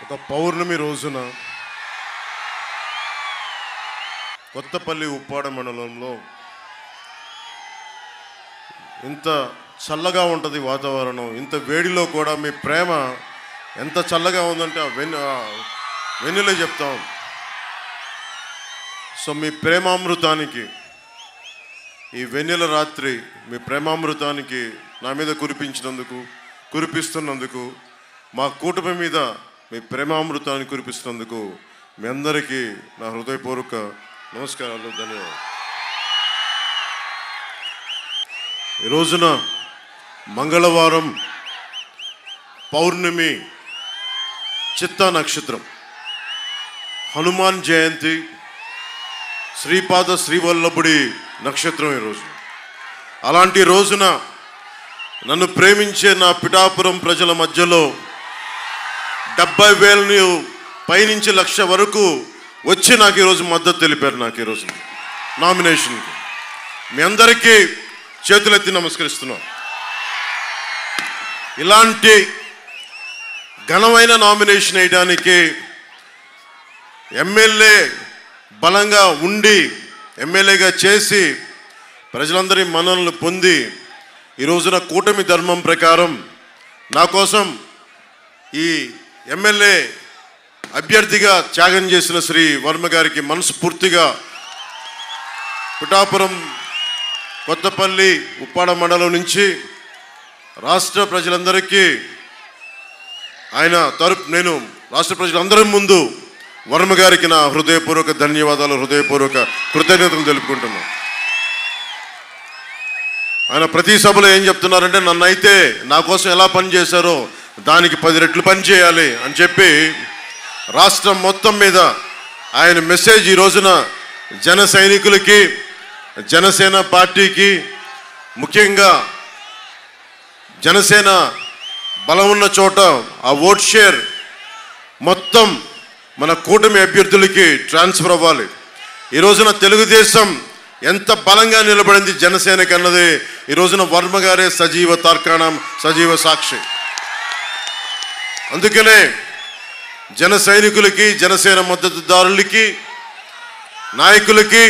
ఒక పౌర్ణమి రోజున కొత్తపల్లి ఉప్పాడ మండలంలో ఇంత చల్లగా ఉంటుంది వాతావరణం. ఇంత వేడిలో కూడా మీ ప్రేమ ఎంత చల్లగా ఉందంటే వెన్నెలే చెప్తాం. సో మీ ప్రేమామృతానికి ఈ వెన్నెల రాత్రి మీ ప్రేమామృతానికి నా మీద కురిపిస్తున్నందుకు మా కూటమి మీద మీ ప్రేమామృతాన్ని కురిపిస్తున్నందుకు మీ అందరికీ నా హృదయపూర్వక నమస్కారాలు, ధన్యవాదాలు. ఈ రోజున మంగళవారం పౌర్ణమి, చిత్తా నక్షత్రం, హనుమాన్ జయంతి, శ్రీపాద శ్రీవల్లభుడి నక్షత్రం ఈరోజు. అలాంటి రోజున నన్ను ప్రేమించే నా పిఠాపురం ప్రజల మధ్యలో 70,000 పైనుంచి 1,00,000 వరకు వచ్చి నాకు ఈరోజు మద్దతు తెలిపారు. నాకు ఈరోజు నామినేషన్కి మీ అందరికీ చేతులెత్తి నమస్కరిస్తున్నాను. ఇలాంటి ఘనమైన నామినేషన్ వేయడానికి ఎమ్మెల్యే బలంగా ఉండి ఎమ్మెల్యేగా చేసి ప్రజలందరి మన్ననలు పొంది ఈ రోజున కూటమి ధర్మం ప్రకారం నా కోసం ఈ ఎమ్మెల్యే అభ్యర్థిగా త్యాగం చేసిన శ్రీ వర్మ గారికి మనస్ఫూర్తిగా పిఠాపురం, కొత్తపల్లి, ఉప్పాడ మండలం నుంచి రాష్ట్ర ప్రజలందరికీ నేను రాష్ట్ర ప్రజలందరి ముందు వర్మ గారికి నా హృదయపూర్వక ధన్యవాదాలు, హృదయపూర్వక కృతజ్ఞతలు తెలుపుకుంటున్నాను. ఆయన ప్రతి సభలో ఏం చెప్తున్నారంటే నన్ను అయితే నా కోసం ఎలా పనిచేశారో దానికి 10 రెట్లు పని చేయాలి అని చెప్పి రాష్ట్రం మొత్తం మీద ఆయన మెసేజ్ ఈ రోజున జన సైనికులకి, జనసేన పార్టీకి, ముఖ్యంగా జనసేన బలం ఉన్న చోట ఆ ఓట్ షేర్ మొత్తం మన కూటమి అభ్యర్థులకి ట్రాన్స్ఫర్ అవ్వాలి. ఈ రోజున తెలుగుదేశం ఎంత బలంగా నిలబడింది జనసేనకి అన్నది ఈ రోజున వర్మ గారే సజీవ తార్కాణం, సజీవ సాక్షి. అందుకనే జన సైనికులకి, జనసేన మద్దతుదారులకి, నాయకులకి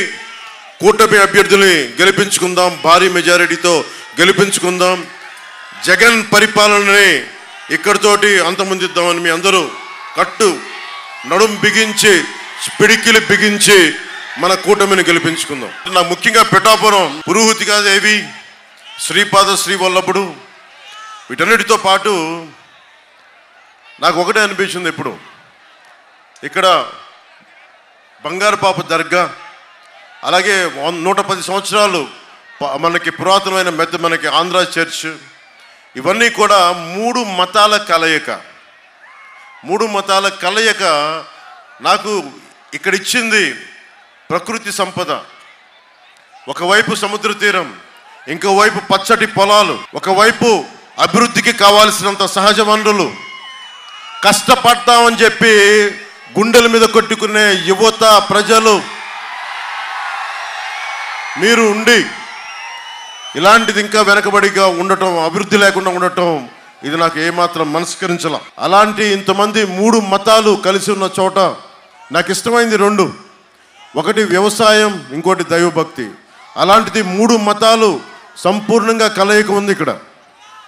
కూటమి అభ్యర్థుల్ని గెలిపించుకుందాం, భారీ మెజారిటీతో గెలిపించుకుందాం. జగన్ పరిపాలనని ఇక్కడితోటి అంతమొందిద్దామని మీ అందరూ నడుం బిగించి, పిడికిలు బిగించి మన కూటమిని గెలిపించుకుందాం. నాకు ముఖ్యంగా పిఠాపురం పురోహితిగా దేవి, శ్రీపాద శ్రీవల్లభుడు, వీటన్నిటితో పాటు నాకు ఒకటే అనిపించింది. ఇప్పుడు ఇక్కడ బంగారుపాప దర్గా, అలాగే 110 సంవత్సరాలు మనకి పురాతనమైన మనకి ఆంధ్ర చర్చ్, ఇవన్నీ కూడా 3 మతాల కలయిక నాకు ఇక్కడ ఇచ్చింది. ప్రకృతి సంపద, ఒకవైపు సముద్ర తీరం, ఇంకోవైపు పచ్చటి పొలాలు, ఒకవైపు అభివృద్ధికి కావాల్సినంత సహజ వనరులు, కష్టపడతామని చెప్పి గుండెల మీద కొట్టుకునే యువత, ప్రజలు మీరు ఉండి ఇలాంటిది ఇంకా వెనకబడిగా ఉండటం, అభివృద్ధి లేకుండా ఉండటం, ఇది నాకు ఏమాత్రం మనస్కరించాల. అలాంటి ఇంతమంది 3 మతాలు కలిసి ఉన్న చోట నాకు ఇష్టమైంది 2, ఒకటి వ్యవసాయం, ఇంకోటి దైవభక్తి. అలాంటిది 3 మతాలు సంపూర్ణంగా కలయిక ఉంది ఇక్కడ.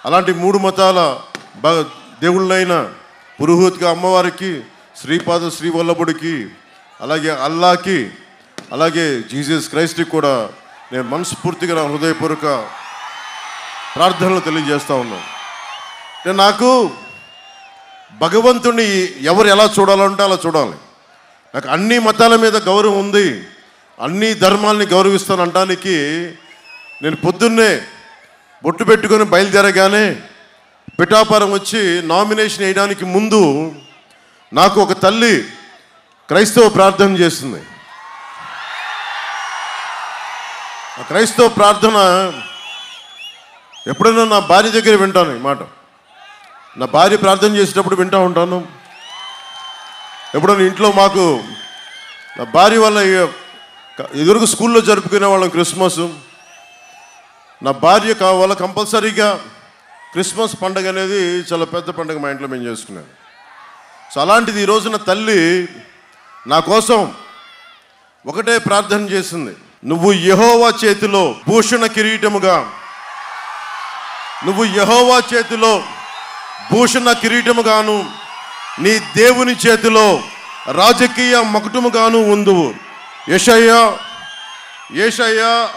అలాంటి 3 మతాల దేవుళ్ళైన పురోహితిగా అమ్మవారికి, శ్రీపాద శ్రీవల్లభుడికి, అలాగే అల్లాకి, అలాగే జీసస్ క్రైస్ట్కి కూడా నేను మనస్ఫూర్తిగా నా హృదయపూర్వక ప్రార్థనలు తెలియజేస్తూ ఉన్నాను. నాకు భగవంతుని ఎవరు ఎలా చూడాలంటే అలా చూడాలి. నాకు అన్ని మతాల మీద గౌరవం ఉంది, అన్ని ధర్మాలని గౌరవిస్తానంటానికి నేను పొద్దున్నే బొట్టు పెట్టుకొని బయలుదేరగానే పిఠాపురం వచ్చి నామినేషన్ వేయడానికి ముందు నాకు ఒక తల్లి క్రైస్తవ ప్రార్థన చేస్తుంది. ఆ క్రైస్తవ ప్రార్థన ఎప్పుడైనా నా భార్య దగ్గర వింటాను. ఈ మాట నా భార్య ప్రార్థన చేసేటప్పుడు వింటూ ఉంటాను. ఎప్పుడైనా ఇంట్లో మాకు నా భార్య వల్ల ఎదురుగా స్కూల్లో జరుపుకునే వాళ్ళం క్రిస్మస్. నా భార్య వల్ల కంపల్సరీగా క్రిస్మస్ పండుగ అనేది చాలా పెద్ద పండుగ మా ఇంట్లో మేము చేసుకున్నాను. సో అలాంటిది ఈ రోజున తల్లి నా కోసం ఒకటే ప్రార్థన చేసింది, నువ్వు యెహోవా చేతిలో భూషణ కిరీటముగా, నువ్వు యెహోవా చేతిలో భూషణ కిరీటముగాను నీ దేవుని చేతిలో రాజకీయ మకుటముగాను ఉందువు. యెషయా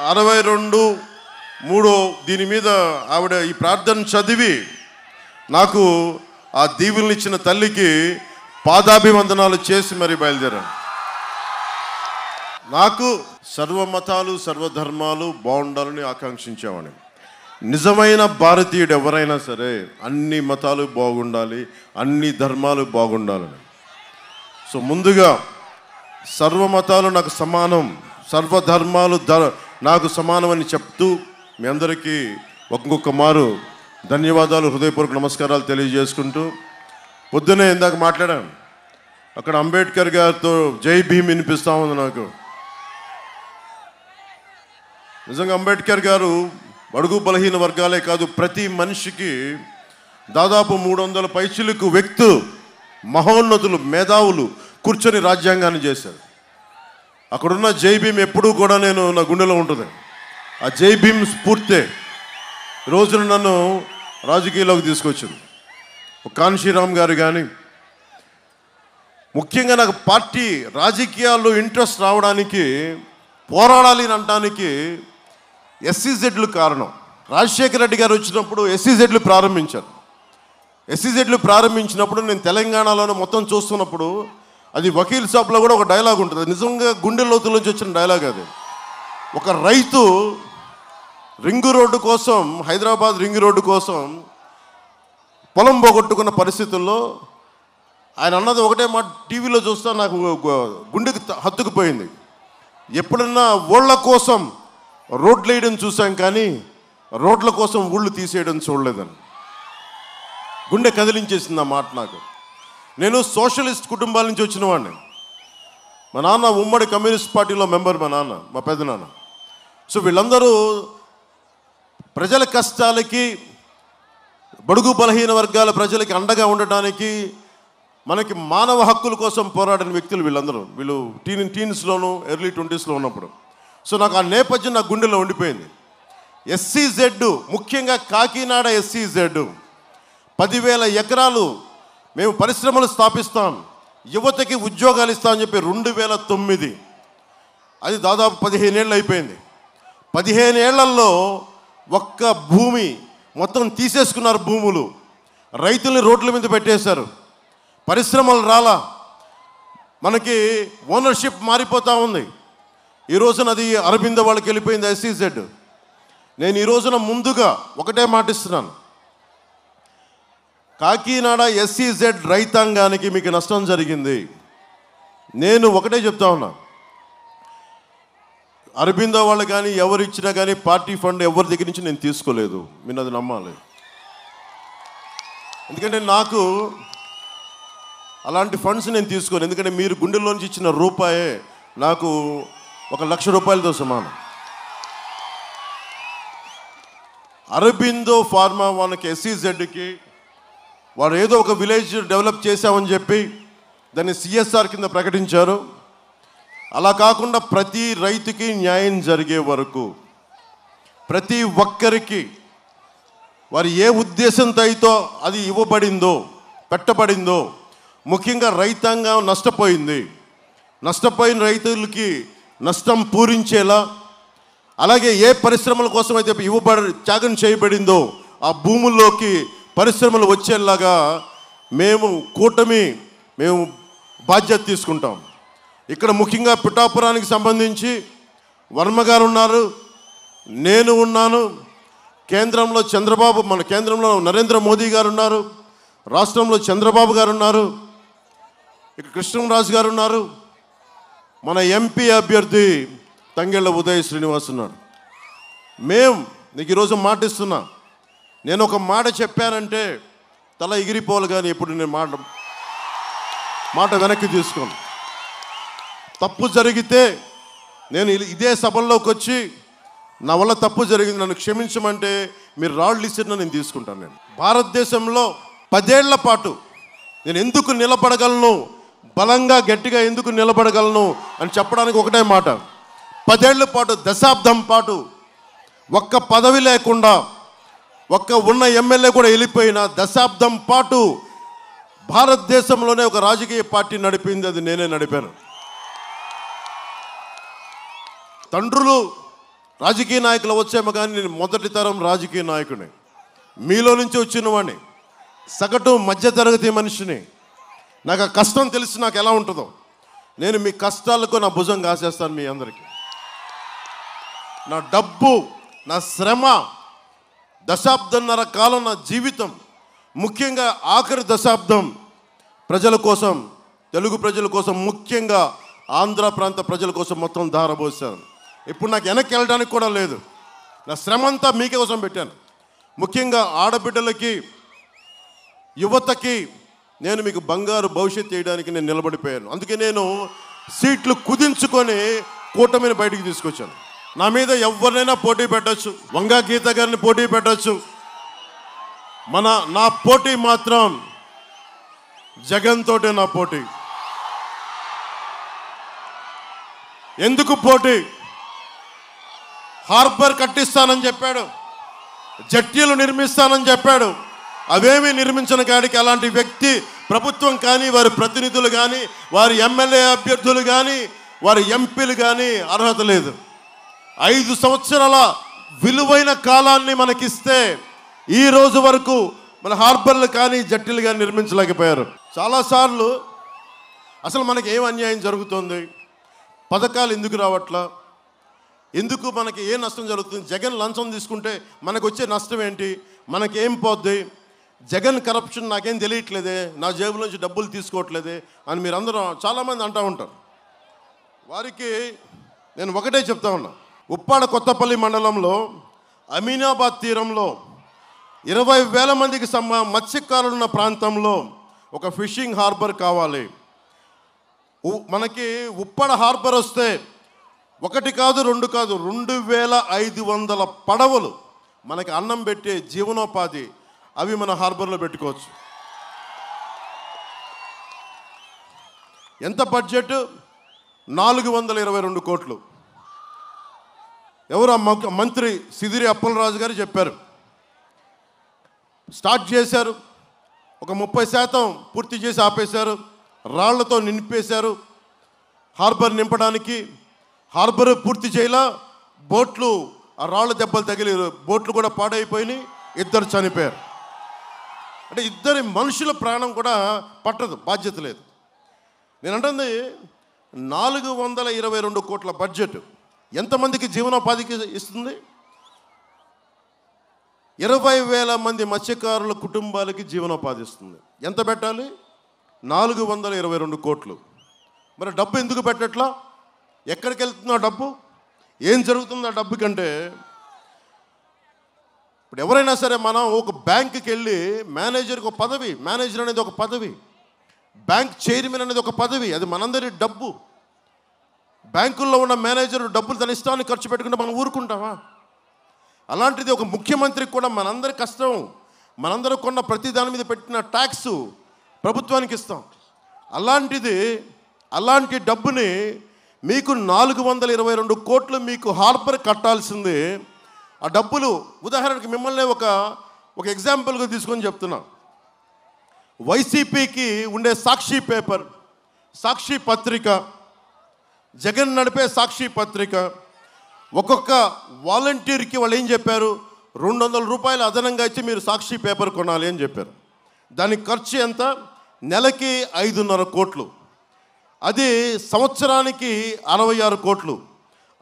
62:3 దీని మీద ఆవిడ ఈ ప్రార్థన చదివి నాకు ఆ దీవుల్ని ఇచ్చిన తల్లికి పాదాభివందనాలు చేసి మరి బయలుదేరాను. నాకు సర్వమతాలు సర్వధర్మాలు బాగుండాలని ఆకాంక్షించేవాడిని. నిజమైన భారతీయుడు ఎవరైనా సరే అన్ని మతాలు బాగుండాలి, అన్ని ధర్మాలు బాగుండాలని. సో ముందుగా సర్వమతాలు నాకు సమానం, సర్వధర్మాలు నాకు సమానం అని చెప్తూ మీ అందరికీ ఒక్కొక్క మారు ధన్యవాదాలు, హృదయపూర్వక నమస్కారాలు తెలియజేసుకుంటూ, పొద్దునే ఇందాక మాట్లాడాను, అక్కడ అంబేద్కర్ గారితో జై భీమ్ వినిపిస్తూ ఉంది నాకు. నిజంగా అంబేద్కర్ గారు బడుగు బలహీన వర్గాలే కాదు, ప్రతి మనిషికి దాదాపు 300 పైచిలకు వ్యక్తులు, మహోన్నతులు, మేధావులు కూర్చొని రాజ్యాంగాన్ని చేశారు. అక్కడున్న జై భీమ్ ఎప్పుడూ కూడా నా గుండెలో ఉంటుంది. ఆ జై భీమ్ స్ఫూర్తే రోజున నన్ను రాజకీయాల్లోకి తీసుకొచ్చింది. కాన్షీరామ్ గారు కానీ, ముఖ్యంగా నాకు పార్టీ రాజకీయాల్లో ఇంట్రెస్ట్ రావడానికి, పోరాడాలి అని అనడానికి ఎస్సీజెడ్లు కారణం. రాజశేఖర రెడ్డి గారు వచ్చినప్పుడు ఎస్సీజెడ్లు ప్రారంభించారు. ఎస్సీజెడ్లు ప్రారంభించినప్పుడు నేను తెలంగాణలోనే మొత్తం చూస్తున్నప్పుడు అది వకీల్ సాబ్లో కూడా ఒక డైలాగ్ ఉంటుంది, నిజంగా గుండె లోతుల నుంచి వచ్చిన డైలాగ్ అది. ఒక రైతు రింగు రోడ్డు కోసం, హైదరాబాద్ రింగు రోడ్డు కోసం పొలం పోగొట్టుకున్న పరిస్థితుల్లో ఆయన అన్నది ఒకటే మాట, టీవీలో చూస్తా నాకు గుండెకి హత్తుకుపోయింది. ఎప్పుడన్నా ఊళ్ళ కోసం రోడ్లు వేయడం చూసాం కానీ రోడ్ల కోసం ఊళ్ళు తీసేయడం చూడలేదని గుండె కదిలించేసింది ఆ మాట నాకు. నేను సోషలిస్ట్ కుటుంబాల నుంచి వచ్చిన వాడిని. మా నాన్న ఉమ్మడి కమ్యూనిస్ట్ పార్టీలో మెంబర్, మా నాన్న, మా పెద్దనాన్న. సో వీళ్ళందరూ ప్రజల కష్టాలకి, బడుగు బలహీన వర్గాల ప్రజలకి అండగా ఉండటానికి, మనకి మానవ హక్కుల కోసం పోరాడిన వ్యక్తులు వీళ్ళందరూ. వీళ్ళు టీన్స్లోను ఎర్లీ 20స్లో ఉన్నప్పుడు. సో నాకు ఆ నేపథ్యం నా గుండెలో ఉండిపోయింది. ఎస్సీజెడ్, ముఖ్యంగా కాకినాడ ఎస్సీజెడ్ 10,000 ఎకరాలు మేము పరిశ్రమలు స్థాపిస్తాం, యువతకి ఉద్యోగాలు ఇస్తామని చెప్పి 2009, అది దాదాపు 15 ఏళ్ళు అయిపోయింది. 15 ఏళ్లలో ఒక్క భూమి మొత్తం తీసేసుకున్నారు. భూములు, రైతుల్ని రోడ్ల మీద పెట్టేశారు. పరిశ్రమలు రాలా, మనకి ఓనర్షిప్ మారిపోతూ ఉంది. ఈ రోజున అది అరబిందో వాళ్ళకి వెళ్ళిపోయింది ఎస్సీజెడ్. నేను ఈ రోజున ముందుగా ఒకటే మాటిస్తున్నాను, కాకినాడ ఎస్సీజెడ్ రైతాంగానికి మీకు నష్టం జరిగింది. నేను ఒకటే చెప్తా ఉన్నా, అరబిందో వాళ్ళు కానీ ఎవరు ఇచ్చినా కానీ పార్టీ ఫండ్ ఎవరి దగ్గర నుంచి నేను తీసుకోలేదు. మీరు అది నమ్మాలి. ఎందుకంటే నాకు అలాంటి ఫండ్స్ నేను తీసుకోను. ఎందుకంటే మీరు గుండెల్లోంచి ఇచ్చిన రూపాయే నాకు 1,00,000 రూపాయలతో సమానం. అరబిందో ఫార్మా వాళ్ళకి ఎస్సీజెడ్కి వారు ఏదో ఒక విలేజ్ డెవలప్ చేశామని చెప్పి దాన్ని సిఎస్ఆర్ కింద ప్రకటించారు. అలా కాకుండా ప్రతి రైతుకి న్యాయం జరిగే వరకు, ప్రతి ఒక్కరికి వారు ఏ ఉద్దేశంతో అయితే అది ఇవ్వబడిందో, పెట్టబడిందో, ముఖ్యంగా రైతాంగం నష్టపోయింది, నష్టపోయిన రైతులకి నష్టం పూరించేలా, అలాగే ఏ పరిశ్రమల కోసం అయితే త్యాగం చేయబడిందో ఆ భూముల్లోకి పరిశ్రమలు వచ్చేలాగా మేము బాధ్యత తీసుకుంటాం. ఇక్కడ ముఖ్యంగా పిఠాపురానికి సంబంధించి వర్మ గారు ఉన్నారు, నేను ఉన్నాను, కేంద్రంలో మన కేంద్రంలో నరేంద్ర మోదీ గారు ఉన్నారు, రాష్ట్రంలో చంద్రబాబు గారు ఉన్నారు, ఇక్కడ కృష్ణరాజు గారు ఉన్నారు, మన ఎంపీ అభ్యర్థి తంగెళ్ళ ఉదయ్ శ్రీనివాస్ ఉన్నాడు. నీకు ఈరోజు మాట ఇస్తున్నా, నేను ఒక మాట చెప్పానంటే తల ఎగిరిపోవాలి, కానీ ఎప్పుడు నేను మాట వెనక్కి తీసుకోను. తప్పు జరిగితే నేను ఇదే సభల్లోకి వచ్చి నా వల్ల తప్పు జరిగింది, నన్ను క్షమించమంటే మీరు రాళ్ళు ఇచ్చినా నేను తీసుకుంటాను. నేను భారతదేశంలో 10 ఏళ్ల పాటు నేను ఎందుకు నిలబడగలను, బలంగా గట్టిగా ఎందుకు నిలబడగలను అని చెప్పడానికి ఒకటే మాట. 10 ఏళ్ల పాటు, దశాబ్దం పాటు ఒక్క పదవి లేకుండా, ఒక్క ఉన్న ఎమ్మెల్యే కూడా వెళ్ళిపోయిన దశాబ్దం పాటు భారతదేశంలోనే ఒక రాజకీయ పార్టీ నడిపింది, అది నేనే నడిపాను. తండ్రులు రాజకీయ నాయకులు వచ్చేమో కానీ నేను మొదటి తరం రాజకీయ నాయకుని, మీలో నుంచి వచ్చిన వాడిని, సగటు మధ్యతరగతి మనిషిని. నాకు ఆ కష్టం తెలిసి నాకు ఎలా ఉంటుందో, నేను మీ కష్టాలకు నా భుజం కాసేస్తాను. మీ అందరికీ నా డబ్బు, నా శ్రమ, దశాబ్దంన్నర కాలం నా జీవితం, ముఖ్యంగా ఆఖరి దశాబ్దం ప్రజల కోసం, తెలుగు ప్రజల కోసం, ముఖ్యంగా ఆంధ్ర ప్రాంత ప్రజల కోసం మొత్తం ధారపోసాను. ఇప్పుడు నాకు వెనక్కి వెళ్ళడానికి కూడా లేదు. నా శ్రమ అంతా మీకే కోసం పెట్టాను. ముఖ్యంగా ఆడబిడ్డలకి, యువతకి నేను మీకు బంగారు భవిష్యత్తు చేయడానికి నేను నిలబడిపోయాను. అందుకే నేను సీట్లు కుదించుకొని కూటమిని బయటికి తీసుకొచ్చాను. నా మీద ఎవరినైనా పోటీ పెట్టచ్చు, వంగా గీత గారిని పోటీ పెట్టచ్చు. నా పోటీ మాత్రం జగన్ తోటే నా పోటీ. ఎందుకు పోటీ? హార్బర్ కట్టిస్తానని చెప్పాడు, జట్టీలు నిర్మిస్తానని చెప్పాడు. అవేమీ నిర్మించిన కాడికి అలాంటి వ్యక్తి ప్రభుత్వం కానీ, వారి ప్రతినిధులు కానీ, వారి ఎమ్మెల్యే అభ్యర్థులు కానీ, వారి ఎంపీలు కానీ అర్హత లేదు. 5 సంవత్సరాల విలువైన కాలాన్ని మనకిస్తే ఈ రోజు వరకు మన హార్బర్లు కానీ, జట్టీలు కానీ నిర్మించలేకపోయారు. చాలాసార్లు అసలు మనకి ఏం అన్యాయం జరుగుతుంది, పథకాలు ఎందుకు రావట్లా, ఎందుకు మనకి ఏ నష్టం జరుగుతుంది, జగన్ లంచం తీసుకుంటే మనకు వచ్చే నష్టం ఏంటి, మనకేం పోద్ది, జగన్ కరప్షన్ నాకేం తెలియట్లేదే, నా జేబులోంచి డబ్బులు తీసుకోవట్లేదే అని మీరందరూ చాలామంది అంటూ ఉంటారు. వారికి నేను ఒకటే చెప్తా ఉన్నా. ఉప్పాడ కొత్తపల్లి మండలంలో అమీనాబాద్ తీరంలో 20,000 మందికి మత్స్యకారులున్న ప్రాంతంలో ఒక ఫిషింగ్ హార్బర్ కావాలి. మనకి ఉప్పాడ హార్బర్ వస్తే 1 కాదు 2 కాదు 2,500 పడవలు మనకి అన్నం పెట్టే జీవనోపాధి, అవి మన హార్బర్లో పెట్టుకోవచ్చు. ఎంత బడ్జెట్? 422 కోట్లు. ఎవరు మంత్రి సిదిరి అప్పలరాజు గారు చెప్పారు. స్టార్ట్ చేశారు, ఒక 30% పూర్తి చేసి ఆపేశారు, రాళ్లతో నింపేశారు. హార్బర్ నింపడానికి హార్బర్ పూర్తి చేయలా, బోట్లు ఆ రాళ్ళ దెబ్బలు తగిలి బోట్లు కూడా పాడైపోయినాయి, 2 చనిపోయారు. అంటే 2 మనుషుల ప్రాణం కూడా పట్టదు, బాధ్యత లేదు. నేను అంటుంది 422 కోట్ల బడ్జెట్ ఎంతమందికి జీవనోపాధికి ఇస్తుంది? 20,000 మంది మత్స్యకారుల కుటుంబాలకి జీవనోపాధి ఇస్తుంది. ఎంత పెట్టాలి? 422 కోట్లు. మరి డబ్బు ఎందుకు పెట్టట్లా? ఎక్కడికి వెళ్తుందో డబ్బు? ఏం జరుగుతుందో ఆ డబ్బు కంటే? ఇప్పుడు ఎవరైనా సరే మనం ఒక బ్యాంకుకి వెళ్ళి మేనేజర్కి ఒక పదవి, మేనేజర్ అనేది ఒక పదవి, బ్యాంక్ చైర్మన్ అనేది ఒక పదవి, అది మనందరి డబ్బు. బ్యాంకుల్లో ఉన్న మేనేజర్ డబ్బులు తన ఇష్టాన్ని ఖర్చు పెట్టుకుంటే మనం ఊరుకుంటామా? అలాంటిది ఒక ముఖ్యమంత్రికి కూడా మనందరి కష్టం, మనందరూ కొన్న ప్రతి దాని మీద పెట్టిన ట్యాక్స్ ప్రభుత్వానికి ఇస్తాం. అలాంటి డబ్బుని మీకు 422 కోట్లు మీకు హార్బర్ కట్టాల్సింది. ఆ డబ్బులు ఉదాహరణకి మిమ్మల్ని ఒక ఎగ్జాంపుల్గా తీసుకొని చెప్తున్నా. వైసీపీకి ఉండే సాక్షి పేపర్, సాక్షి పత్రిక, జగన్ నడిపే సాక్షి పత్రిక, ఒక్కొక్క వాలంటీర్కి వాళ్ళు ఏం చెప్పారు? 200 రూపాయలు అదనంగా ఇచ్చి మీరు సాక్షి పేపర్ కొనాలి అని చెప్పారు. దానికి ఖర్చు ఎంత? నెలకి 5.5 కోట్లు. అది సంవత్సరానికి 66 కోట్లు.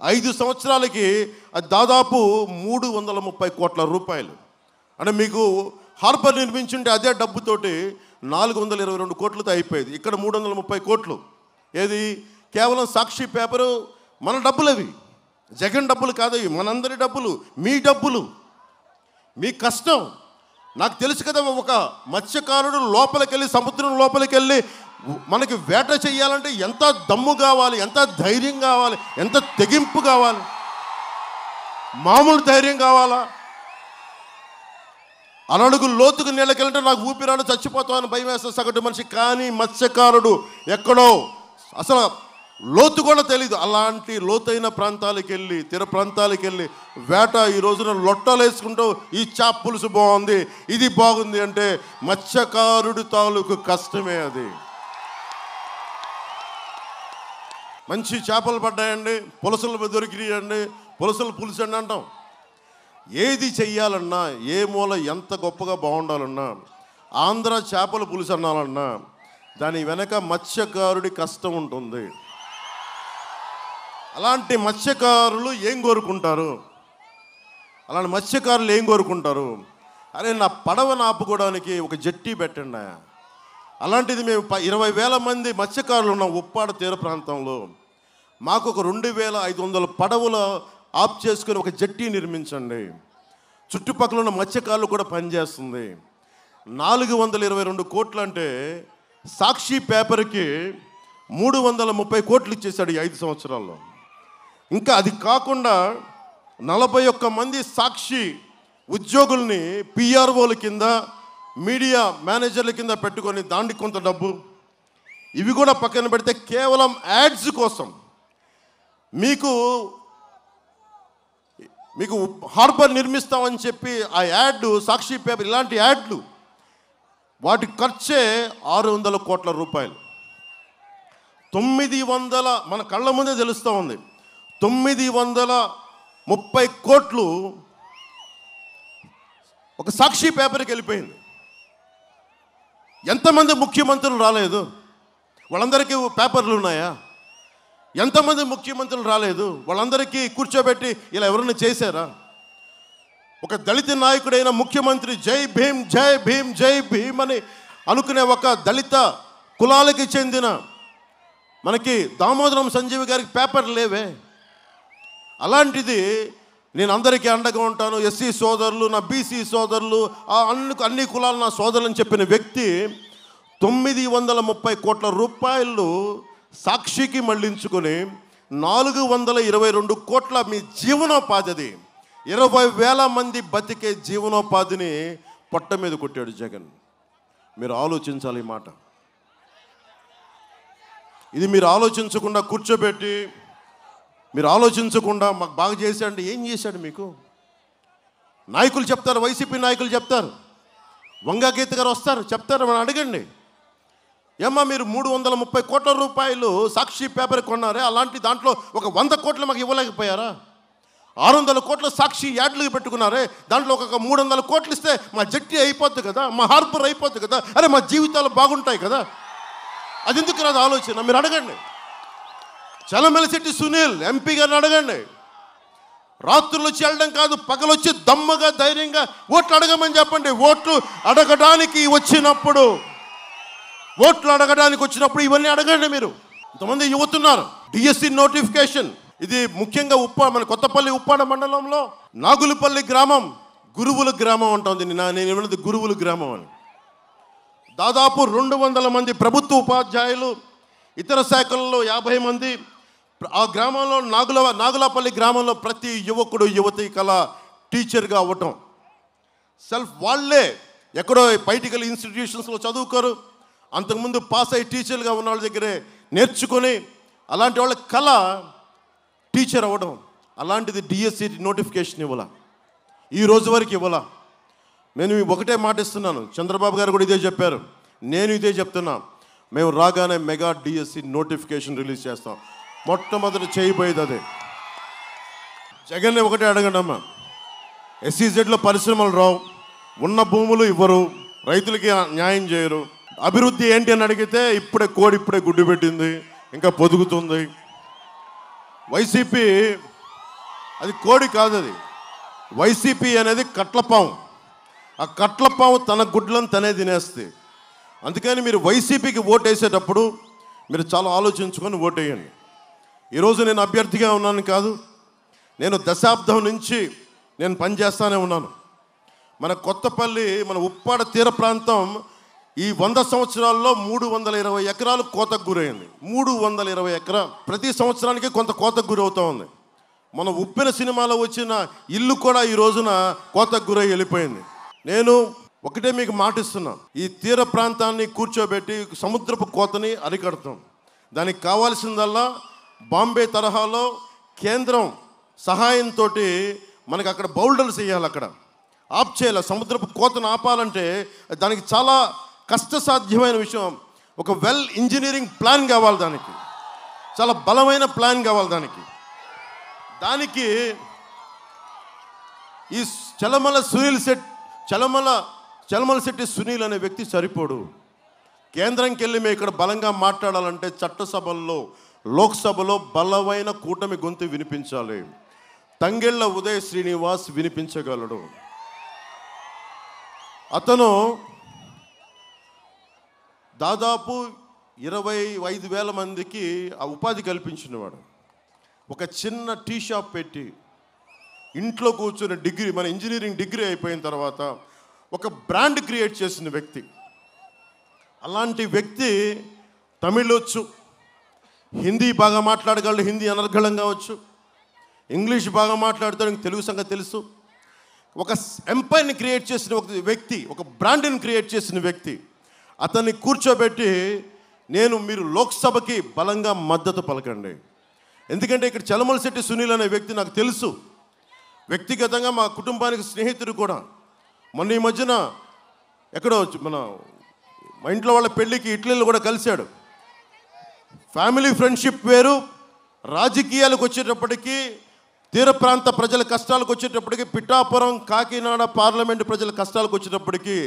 5 సంవత్సరాలకి అది దాదాపు 330 కోట్ల రూపాయలు. అంటే మీకు హార్బర్ నిర్మించుంటే అదే డబ్బుతోటి 422 కోట్లతో అయిపోయేది. ఇక్కడ 330 కోట్లు. ఏది? కేవలం సాక్షి పేపరు. మన డబ్బులు అవి, జగన్ డబ్బులు కాదు అవి, మనందరి డబ్బులు, మీ డబ్బులు, మీ కష్టం. నాకు తెలుసు కదా, ఒక మత్స్యకారుడు లోపలికి వెళ్ళి, సముద్రం లోపలికి వెళ్ళి మనకి వేట చేయాలంటే ఎంత దమ్ము కావాలి, ఎంత ధైర్యం కావాలి, ఎంత తెగింపు కావాలి, మామూలు ధైర్యం కావాలా? అలడుగు లోతుకు నీళ్ళకెళ్ళంటే నాకు ఊపిరాడు చచ్చిపోతామని భయం వేస్తుంది సగటు మనిషి. కానీ మత్స్యకారుడు ఎక్కడో అసలు లోతు కూడా తెలీదు, అలాంటి లోతైన ప్రాంతాలకు వెళ్ళి తీర ప్రాంతాలకు వెళ్ళి వేట ఈ రోజున లొట్టలు వేసుకుంటూ ఈ చేప పులుసు బాగుంది, ఇది బాగుంది అంటే మత్స్యకారుడి తాలూకు కష్టమే అది. మంచి చేపలు పడ్డాయండి, పులసలు దొరికినాయండి, పులసలు పులుసు అండి అంటాం. ఏది చెయ్యాలన్నా, ఏ మూల ఎంత గొప్పగా బాగుండాలన్నా, ఆంధ్ర చేపల పులుసు అనాలన్నా దాని వెనక మత్స్యకారుడి కష్టం ఉంటుంది. అలాంటి మత్స్యకారులు ఏం కోరుకుంటారు? అలాంటి మత్స్యకారులు ఏం కోరుకుంటారు? అరే నా పడవను ఆపుకోవడానికి ఒక జట్టి పెట్టండి. అలాంటిది మేము 20,000 మంది మత్స్యకారులు ఉన్నాం ఉప్పాడ తీర ప్రాంతంలో. మాకు ఒక 2,500 పడవలు ఆఫ్ చేసుకుని ఒక జట్టి నిర్మించండి. చుట్టుపక్కల ఉన్న మత్స్యకారులు కూడా పనిచేస్తుంది. 422 కోట్లు అంటే సాక్షి పేపర్కి 330 కోట్లు ఇచ్చేశాడు ఈ 5 సంవత్సరాల్లో. ఇంకా అది కాకుండా 41 మంది సాక్షి ఉద్యోగుల్ని పిఆర్ఓల కింద, మీడియా మేనేజర్ల కింద పెట్టుకొని దానికి కొంత డబ్బు, ఇవి కూడా పక్కన పెడితే కేవలం యాడ్స్ కోసం మీకు హార్బర్ నిర్మిస్తామని చెప్పి ఆ యాడ్, సాక్షి పేపర్ ఇలాంటి యాడ్లు వాటి ఖర్చే 600 కోట్ల రూపాయలు. 900 మన కళ్ళ ముందే తెలుస్తూ ఉంది. 930 కోట్లు ఒక సాక్షి పేపర్కి వెళ్ళిపోయింది. ఎంతమంది ముఖ్యమంత్రులు రాలేదు? వాళ్ళందరికీ పేపర్లు ఉన్నాయా? ఎంతమంది ముఖ్యమంత్రులు రాలేదు? వాళ్ళందరికీ కూర్చోబెట్టి ఇలా ఎవరైనా చేశారా? ఒక దళిత నాయకుడైన ముఖ్యమంత్రి జై భీమ్ జై భీమ్ జై భీమ్ అని అనుకునే ఒక దళిత కులాలకి చెందిన మనకి దామోదరం సంజీవి గారికి పేపర్లు లేవే. అలాంటిది నేను అందరికీ అండగా ఉంటాను, ఎస్సీ సోదరులు, నా బీసీ సోదరులు, అన్ని కులాలు నా సోదరులని చెప్పిన వ్యక్తి 930 కోట్ల రూపాయలు సాక్షికి మళ్లించుకొని 422 కోట్ల మీ జీవనోపాధి, 20,000 మంది బతికే జీవనోపాధిని పొట్ట మీద కొట్టాడు జగన్. మీరు ఆలోచించాలి ఈ మాట. ఇది మీరు ఆలోచించకుండా కూర్చోబెట్టి, మీరు ఆలోచించకుండా మాకు బాగా చేశాడు. ఏం చేశాడు మీకు? నాయకులు చెప్తారు, వైసీపీ నాయకులు చెప్తారు, వంగా గీత గారు వస్తారు చెప్తారు, మనం అడగండి. ఏమ్మా మీరు 330 కోట్ల రూపాయలు సాక్షి పేపర్ కొన్నారే, అలాంటి దాంట్లో ఒక 100 కోట్లు మాకు ఇవ్వలేకపోయారా? 600 కోట్ల సాక్షి యాడ్లు పెట్టుకున్నారే, దాంట్లో ఒక 300 కోట్లు ఇస్తే మా జట్టి అయిపోద్ది కదా, మా హార్బర్ అయిపోద్ది కదా, అరే మా జీవితాలు బాగుంటాయి కదా. అది ఎందుకు రాదు ఆలోచన? మీరు అడగండి. చలమలశెట్టి సునీల్ ఎంపీ గారిని అడగండి. రాత్రులు వచ్చి వెళ్ళడం కాదు, పగలొచ్చి దమ్మగా ధైర్యంగా ఓట్లు అడగమని చెప్పండి. ఓట్లు అడగడానికి వచ్చినప్పుడు ఇవన్నీ అడగండి. మీరు ఇంతమంది యువతున్నారు. డిఎస్సి నోటిఫికేషన్, ఇది ముఖ్యంగా మన కొత్తపల్లి ఉప్పాడ మండలంలో నాగులపల్లి గ్రామం గురువుల గ్రామం ఉంటుంది. నేను ఏమన్నది గురువుల గ్రామం అని. దాదాపు 200 మంది ప్రభుత్వ ఉపాధ్యాయులు, ఇతర శాఖల్లో 50 మంది. ఆ గ్రామంలో నాగులపల్లి గ్రామంలో ప్రతి యువకుడు యువతి కళ టీచర్గా అవ్వటం. వాళ్ళే ఎక్కడో బయటికల్ ఇన్స్టిట్యూషన్స్లో చదువుకోరు, అంతకుముందు పాస్ అయ్యి టీచర్లుగా ఉన్న వాళ్ళ దగ్గరే నేర్చుకొని అలాంటి వాళ్ళ కళ టీచర్ అవ్వడం. అలాంటిది డిఎస్సి నోటిఫికేషన్ ఇవ్వాల, ఈ రోజు వరకు ఇవ్వాల. నేను ఒకటే మాట ఇస్తున్నాను, చంద్రబాబు గారు కూడా ఇదే చెప్పారు, నేను ఇదే చెప్తున్నా. మేము రాగానే మెగా డిఎస్సి నోటిఫికేషన్ రిలీజ్ చేస్తాం. మొట్టమొదటి చేయబోయేది అదే. జగన్ని ఒకటే అడగండి అమ్మా, ఎస్సీజెడ్లో పరిశ్రమలు రావు, ఉన్న భూములు ఇవ్వరు, రైతులకి న్యాయం చేయరు. అభివృద్ధి ఏంటి అని అడిగితే ఇప్పుడే గుడ్డు పెట్టింది, ఇంకా పొదుగుతుంది. వైసీపీ అది కోడి కాదు, అది వైసీపీ అనేది కట్లపాము. ఆ కట్లపాము తన గుడ్లను తనే తినేస్తుంది. అందుకని మీరు వైసీపీకి ఓటేసేటప్పుడు మీరు చాలా ఆలోచించుకొని ఓటేయండి. ఈరోజు నేను అభ్యర్థిగా ఉన్నాను కాదు, నేను దశాబ్దం నుంచి నేను పనిచేస్తూనే ఉన్నాను. మన కొత్తపల్లి, మన ఉప్పాడ తీర ప్రాంతం ఈ 100 సంవత్సరాల్లో 320 ఎకరాలు కోతకు గురైంది. 320 ఎకరాలు ప్రతి సంవత్సరానికి కొంత కోతకు గురవుతూ ఉంది. మన ఉప్పెన సినిమాలో వచ్చిన ఇల్లు కూడా ఈ రోజున కోతకు గురై వెళ్ళిపోయింది. నేను ఒకటే మీకు మాటిస్తున్నా, ఈ తీర ప్రాంతాన్ని కూర్చోబెట్టి సముద్రపు కోతని అరికడతాం. దానికి కావాల్సిందల్లా బాంబే తరహాలో కేంద్రం సహాయంతో మనకి అక్కడ బౌల్డర్స్ వేయాలి, అక్కడ ఆప్ చేయాలి. సముద్రపు కోతను ఆపాలంటే దానికి చాలా కష్టసాధ్యమైన విషయం. ఒక వెల్ ఇంజనీరింగ్ ప్లాన్ కావాలి, దానికి చాలా బలమైన ప్లాన్ కావాలి. దానికి ఈ చలమల శెట్టి సునీల్ అనే వ్యక్తి సరిపోడు. కేంద్రంకి వెళ్ళి మేము ఇక్కడ బలంగా మాట్లాడాలంటే చట్టసభల్లో, లోక్సభలో బలమైన కూటమి గొంతు వినిపించాలి. తంగెళ్ళ ఉదయ్ శ్రీనివాస్ వినిపించగలడు. అతను దాదాపు 25,000 మందికి ఆ ఉపాధి కల్పించినవాడు. ఒక చిన్న టీ షాప్ పెట్టి ఇంట్లో కూర్చుని డిగ్రీ, మన ఇంజనీరింగ్ డిగ్రీ అయిపోయిన తర్వాత ఒక బ్రాండ్ క్రియేట్ చేసిన వ్యక్తి. అలాంటి వ్యక్తి తమిళ్ వచ్చు, హిందీ బాగా మాట్లాడగలడు, హిందీ అనర్గళంగా వచ్చు, ఇంగ్లీష్ బాగా మాట్లాడతాడు, తెలుగు సంగతి తెలుసు. ఒక ఎంపైర్ని క్రియేట్ చేసిన ఒక వ్యక్తి, ఒక బ్రాండ్ని క్రియేట్ చేసిన వ్యక్తి. అతన్ని కూర్చోబెట్టి మీరు లోక్సభకి బలంగా మద్దతు పలకండి. ఎందుకంటే ఇక్కడ చలమల శెట్టి సునీల్ అనే వ్యక్తి నాకు తెలుసు, వ్యక్తిగతంగా మా కుటుంబానికి స్నేహితుడు కూడా. మొన్న ఈ మధ్యన ఎక్కడో మా ఇంట్లో వాళ్ళ పెళ్ళికి ఇటలీలో కూడా కలిశాడు. ఫ్యామిలీ ఫ్రెండ్షిప్ వేరు, రాజకీయాలకు వచ్చేటప్పటికీ, తీర ప్రాంత ప్రజల కష్టాలకు వచ్చేటప్పటికి, పిఠాపురం కాకినాడ పార్లమెంటు ప్రజల కష్టాలకు వచ్చేటప్పటికి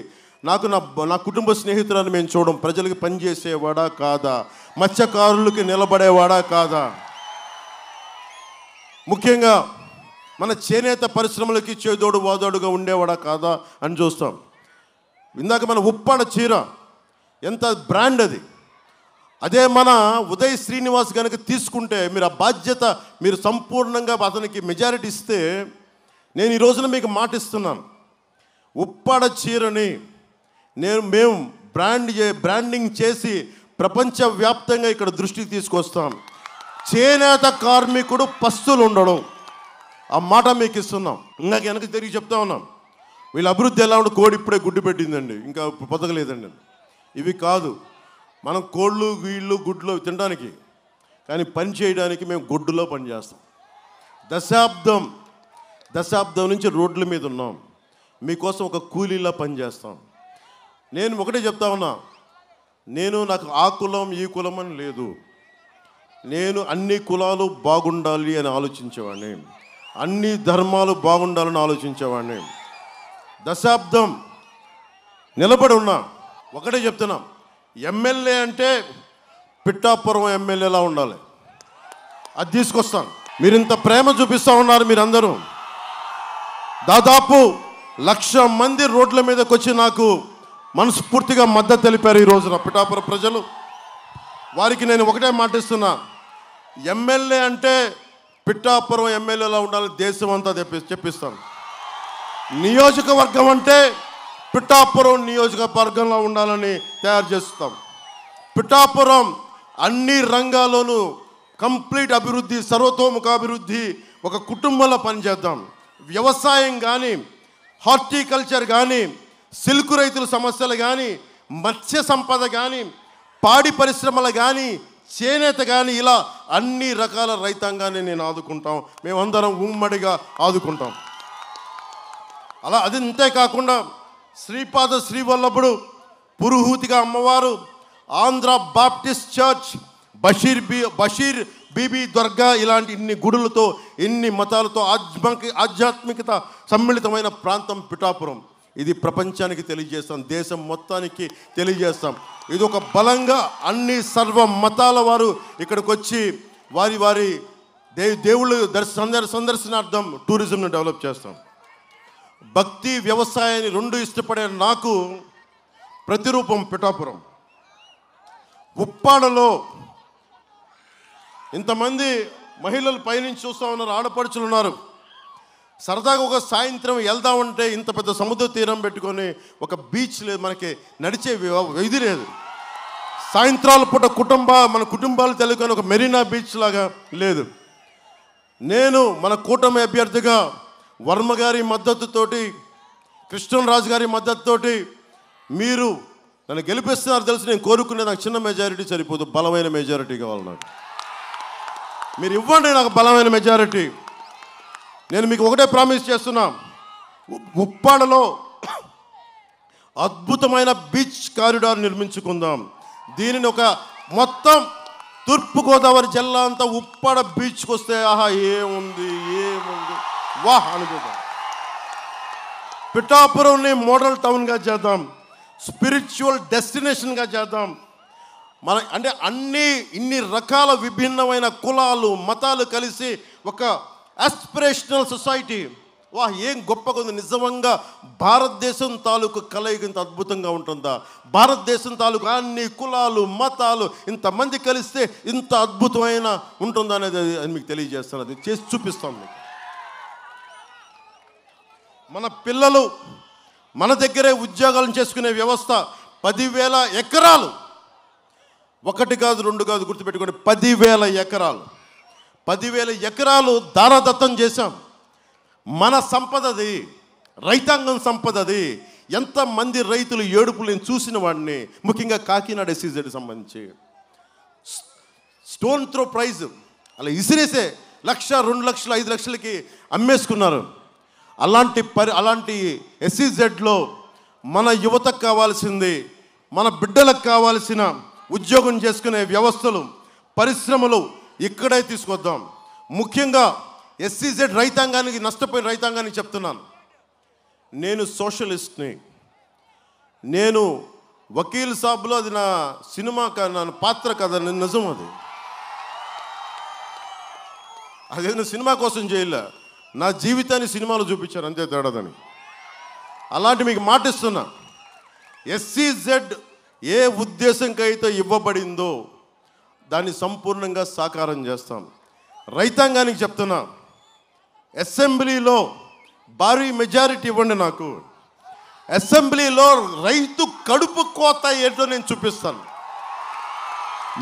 నా కుటుంబ స్నేహితులను మేము చూడం. ప్రజలకు పనిచేసేవాడా కాదా, మత్స్యకారులకి నిలబడేవాడా కాదా, ముఖ్యంగా మన చేనేత పరిశ్రమలకి చేదోడు వాదోడుగా ఉండేవాడా కాదా అని చూస్తాం. ఇందాక మన ఉప్పాడ చీర ఎంత బ్రాండ్ అది. అదే మన ఉదయ్ శ్రీనివాస్ కనుక తీసుకుంటే మీరు ఆ బాధ్యత మీరు సంపూర్ణంగా అతనికి మెజారిటీ ఇస్తే, నేను ఈ రోజున మీకు మాటిస్తున్నాను, ఉప్పాడ చీరని మేము బ్రాండింగ్ చేసి ప్రపంచవ్యాప్తంగా ఇక్కడ దృష్టికి తీసుకొస్తాం. చేనేత కార్మికుడు పస్తులు ఉండడం, ఆ మాట మీకు ఇస్తున్నాం. ఇందాక వెనక్కి తిరిగి చెప్తా ఉన్నాం, వీళ్ళ అభివృద్ధి ఎలా ఉంటే కోడి ఇప్పుడే గుడ్డు పెట్టిందండి, ఇంకా పొదగలేదండి. ఇవి కాదు, మనం కోళ్ళు వీళ్ళు గుడ్లు తినడానికి, కానీ పని చేయడానికి మేము గొడ్డులో పనిచేస్తాం. దశాబ్దం నుంచి రోడ్ల మీద ఉన్నాం, మీకోసం ఒక కూలీలా పనిచేస్తాం. నేను ఒకటే చెప్తా ఉన్నా, నాకు ఆ కులం ఈ కులం అని లేదు. నేను అన్ని కులాలు బాగుండాలి అని ఆలోచించేవాడిని, అన్ని ధర్మాలు బాగుండాలని ఆలోచించేవాడిని. దశాబ్దం నిలబడి ఉన్నా. ఒకటే చెప్తున్నా, ఎమ్మెల్యే అంటే పిఠాపురం ఎమ్మెల్యేలా ఉండాలి, అది తీసుకొస్తాను. మీరు ఇంత ప్రేమ చూపిస్తూ ఉన్నారు మీరందరూ. దాదాపు 1,00,000 మంది రోడ్ల మీదకి వచ్చి నాకు మనస్ఫూర్తిగా మద్దతు తెలిపారు ఈ రోజున పిఠాపురం ప్రజలు. వారికి నేను ఒకటే మాటిస్తున్నా, ఎమ్మెల్యే అంటే పిఠాపురం ఎమ్మెల్యేలా ఉండాలని దేశం అంతా చెప్పిస్తాను. నియోజకవర్గం అంటే పిఠాపురం నియోజకవర్గంలో ఉండాలని తయారు చేస్తాం. పిఠాపురం అన్ని రంగాల్లోనూ కంప్లీట్ అభివృద్ధి, సర్వతోముఖాభివృద్ధి ఒక కుటుంబంలో పనిచేద్దాం. వ్యవసాయం కానీ, హార్టికల్చర్ కానీ, సిల్క్ రైతుల సమస్యలు కానీ, మత్స్య సంపద కానీ, పాడి పరిశ్రమలు కానీ, చేనేత కానీ, ఇలా అన్ని రకాల రైతాంగాన్ని నేను ఆదుకుంటాం. మేమందరం ఉమ్మడిగా ఆదుకుంటాం. అలా అది అంతేకాకుండా శ్రీపాద శ్రీవల్లభుడు, పురుహూతిగా అమ్మవారు, ఆంధ్ర బాప్టిస్ట్ చర్చ్, బషీర్ బీబీ దర్గా, ఇలాంటి ఇన్ని గుడులతో, ఇన్ని మతాలతో ఆధ్యాత్మికత సమ్మిళితమైన ప్రాంతం పిఠాపురం. ఇది ప్రపంచానికి తెలియజేస్తాం, దేశం మొత్తానికి తెలియజేస్తాం. ఇది ఒక బలంగా అన్ని సర్వ మతాల వారు ఇక్కడికి వచ్చి వారి దేవుళ్ళు సందర్శనార్థం టూరిజంను డెవలప్ చేస్తాం. భక్తి వ్యవసాయాన్ని రెండు ఇష్టపడే నాకు ప్రతిరూపం పిఠాపురం. ఉప్పాడలో ఇంతమంది మహిళలు పైనుంచి చూస్తూ ఉన్నారు, ఆడపడుచులు ఉన్నారు. సరదాగా ఒక సాయంత్రం వెళ్దామంటే ఇంత పెద్ద సముద్ర తీరం పెట్టుకొని ఒక బీచ్ లేదు, మనకి నడిచే ఇది లేదు. సాయంత్రాల పూట మన కుటుంబాలు తెలుగుని ఒక మెరీనా బీచ్ లాగా లేదు. నేను మన కూటమి అభ్యర్థిగా వర్మ గారి మద్దతుతోటి కృష్ణరాజు గారి మద్దతుతోటి మీరు నన్ను గెలిపిస్తున్నారు తెలుసు. నేను కోరుకునే నాకు చిన్న మెజారిటీ సరిపోదు, బలమైన మెజారిటీ కావాలి నాకు. మీరు ఇవ్వండి నాకు బలమైన మెజారిటీ. నేను మీకు ఒకటే ప్రామిస్ చేస్తున్నా, ఉప్పాడలో అద్భుతమైన బీచ్ కారిడార్ నిర్మించుకుందాం. దీనిని ఒక మొత్తం తూర్పుగోదావరి జిల్లా అంతా ఉప్పాడ బీచ్కి వస్తే ఆహా ఏముంది వాహ్ అనుకుందాం. పిఠాపురంని మోడల్ టౌన్గా చేద్దాం, స్పిరిచువల్ డెస్టినేషన్గా చేద్దాం. మన అంటే ఇన్ని రకాల విభిన్నమైన కులాలు మతాలు కలిసి ఒక ఆస్పిరేషనల్ సొసైటీ. వా ఏం గొప్పగా ఉంది నిజంగా. భారతదేశం తాలూకు కలయిక ఇంత అద్భుతంగా ఉంటుందా? భారతదేశం తాలూకు అన్ని కులాలు మతాలు ఇంతమంది కలిస్తే ఇంత అద్భుతమైన ఉంటుందా అనేది అది మీకు తెలియజేస్తాను. అది చేసి చూపిస్తాం మీకు. మన పిల్లలు మన దగ్గరే ఉద్యోగాలను చేసుకునే వ్యవస్థ. 10,000 ఎకరాలు, ఒకటి కాదు రెండు కాదు, గుర్తుపెట్టుకోండి, 10,000 ఎకరాలు. 10,000 ఎకరాలు దారాదత్తం చేశాం. మన సంపదది, రైతాంగం సంపదది. ఎంతమంది రైతులు ఏడుపులు నేను చూసిన వాడిని, ముఖ్యంగా కాకినాడ SEZ సంబంధించి స్టోన్ త్రో ప్రైజ్ అలా ఇసిరేసే 1,00,000, 2,00,000, 5,00,000కి అమ్మేసుకున్నారు. అలాంటి SEZలో మన యువతకు కావాల్సింది, మన బిడ్డలకు కావాల్సిన ఉద్యోగం చేసుకునే వ్యవస్థలు, పరిశ్రమలు ఇక్కడే తీసుకొద్దాం. ముఖ్యంగా SEZ రైతాంగానికి, నష్టపోయిన రైతాంగానికి చెప్తున్నాను, నేను సోషలిస్ట్ని. నేను వకీల్ సాబ్లో అది నా సినిమా నా పాత్ర కదా, నిజం. అదేదో సినిమా కోసం చేయలే, నా జీవితాన్ని సినిమాలో చూపించారు, అంతే తేడాదని. అలాంటి మీకు మాటిస్తున్నా, SEZ ఏ ఉద్దేశంకైతే ఇవ్వబడిందో దాన్ని సంపూర్ణంగా సాకారం చేస్తాం. రైతాంగానికి చెప్తున్నా, అసెంబ్లీలో భారీ మెజారిటీ ఇవ్వండి నాకు. అసెంబ్లీలో రైతు కడుపు కోత ఏంటో నేను చూపిస్తాను.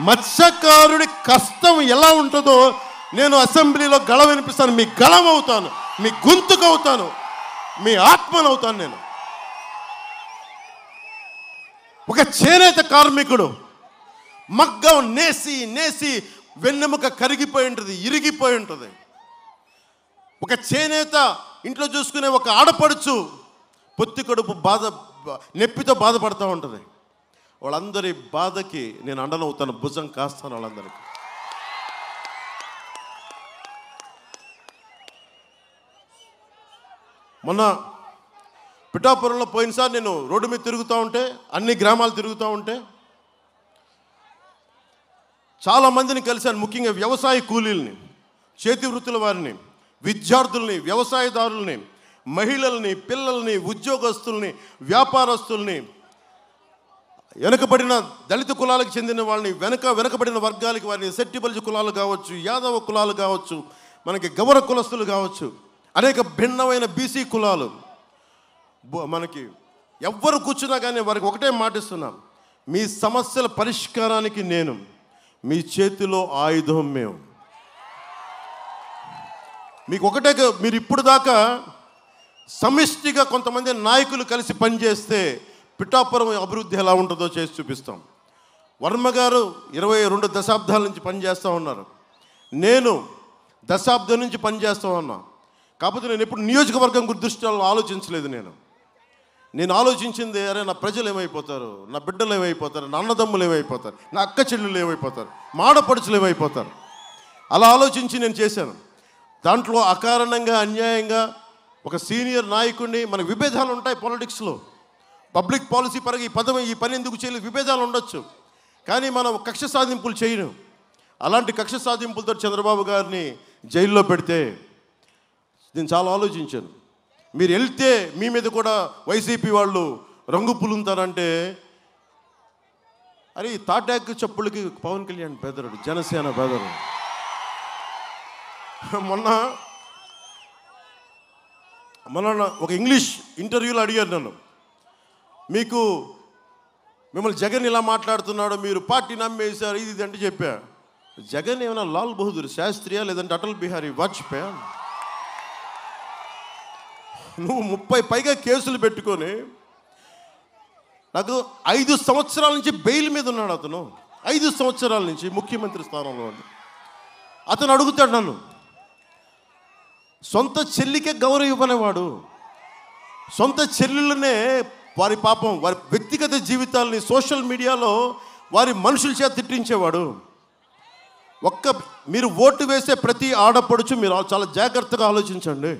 మత్స్యకారుడి కష్టం ఎలా ఉంటుందో నేను అసెంబ్లీలో గళ వినిపిస్తాను. మీ గళం అవుతాను, మీ గొంతుకు అవుతాను, మీ ఆత్మను అవుతాను. నేను ఒక చేనేత కార్మికుడు మగ్గం నేసి వెన్నెముక కరిగిపోయి ఉంటుంది, ఇరిగిపోయి ఉంటుంది. ఒక చేనేత ఇంట్లో చూసుకునే ఒక ఆడపడుచు పొత్తి కడుపు నొప్పితో బాధపడుతూ ఉంటుంది. వాళ్ళందరి బాధకి నేను అండనవుతాను, భుజం కాస్తాను వాళ్ళందరికీ. మొన్న పిఠాపురంలో పోయినసారి నేను రోడ్డు మీద తిరుగుతూ ఉంటే, అన్ని గ్రామాలు తిరుగుతూ ఉంటే చాలామందిని కలిశాను. ముఖ్యంగా వ్యవసాయ కూలీల్ని, చేతి వృత్తుల వారిని, విద్యార్థుల్ని, వ్యవసాయదారుల్ని, మహిళల్ని, పిల్లల్ని, ఉద్యోగస్తుల్ని, వ్యాపారస్తుల్ని, వెనుకబడిన దళిత కులాలకు చెందిన వాళ్ళని, వెనుకబడిన వర్గాలకి వారిని, సెట్టిబల్జి కులాలు కావచ్చు, యాదవ కులాలు కావచ్చు, మనకి గౌర కులస్తులు కావచ్చు, అనేక భిన్నమైన BC కులాలు, మనకి ఎవ్వరు కూర్చున్నా కానీ వారికి ఒకటే మాటిస్తున్నాం, మీ సమస్యల పరిష్కారానికి నేను, మీ చేతిలో ఆయుధం మేము. మీకు ఒకటే, మీరు ఇప్పుడు దాకా సమిష్టిగా కొంతమంది నాయకులు కలిసి పనిచేస్తే పిఠాపురం అభివృద్ధి ఎలా ఉంటుందో చేసి చూపిస్తాం. వర్మ గారు 22 దశాబ్దాల నుంచి పనిచేస్తూ ఉన్నారు. నేను దశాబ్దం నుంచి పనిచేస్తూ ఉన్నా. కాకపోతే నేను ఎప్పుడు నియోజకవర్గం దృష్టిలో ఆలోచించలేదు. నేను ఆలోచించింది, అరే నా ప్రజలు ఏమైపోతారు, నా బిడ్డలు ఏమైపోతారు, నా అన్నదమ్ములు ఏమైపోతారు, నా అక్క చెల్లెళ్ళు ఏమైపోతారు, మా ఆడపడుచులు ఏమైపోతారు, అలా ఆలోచించి నేను చేశాను. దాంట్లో అకారణంగా అన్యాయంగా ఒక సీనియర్ నాయకుడిని, మన విభేదాలు ఉంటాయి పాలిటిక్స్లో, పబ్లిక్ పాలసీ పరంగా ఈ పని ఎందుకు చేయలేదు, విభేదాలు ఉండొచ్చు, కానీ మనం కక్ష సాధింపులు చేయను. అలాంటి కక్ష సాధింపులతో చంద్రబాబు గారిని జైల్లో పెడితే నేను చాలా ఆలోచించాను. మీరు వెళ్తే మీ మీద కూడా వైసీపీ వాళ్ళు రంగు పులుంతారంటే, అరే తాటాకు చెప్పులకి పవన్ కళ్యాణ్ బెదరడు, జనసేన బెదరు. మొన్న ఒక ఇంగ్లీష్ ఇంటర్వ్యూలో అడిగారు నన్ను, మిమ్మల్ని జగన్ ఇలా మాట్లాడుతున్నాడు, మీరు పార్టీ నమ్మేశారు, ఇది అంటే చెప్పా. జగన్ ఏమైనా లాల్ బహదూర్ శాస్త్రియా లేదంటే అటల్ బిహారీ వాజ్పేయి? నువ్వు 30 పైగా కేసులు పెట్టుకొని నాకు 5 సంవత్సరాల నుంచి బెయిల్ మీద ఉన్నాడు అతను. 5 సంవత్సరాల నుంచి ముఖ్యమంత్రి స్థానంలో ఉంది. అతను అడుగుతాడు నన్ను, సొంత చెల్లికే గౌరవం ఇవ్వనేవాడు, సొంత చెల్లెళ్ళనే వారి పాపం వారి వ్యక్తిగత జీవితాలని సోషల్ మీడియాలో వారి మనుషుల చేత తిట్టించేవాడు. మీరు ఓటు వేసే ప్రతి ఆడపడుచు మీరు చాలా జాగ్రత్తగా ఆలోచించండి.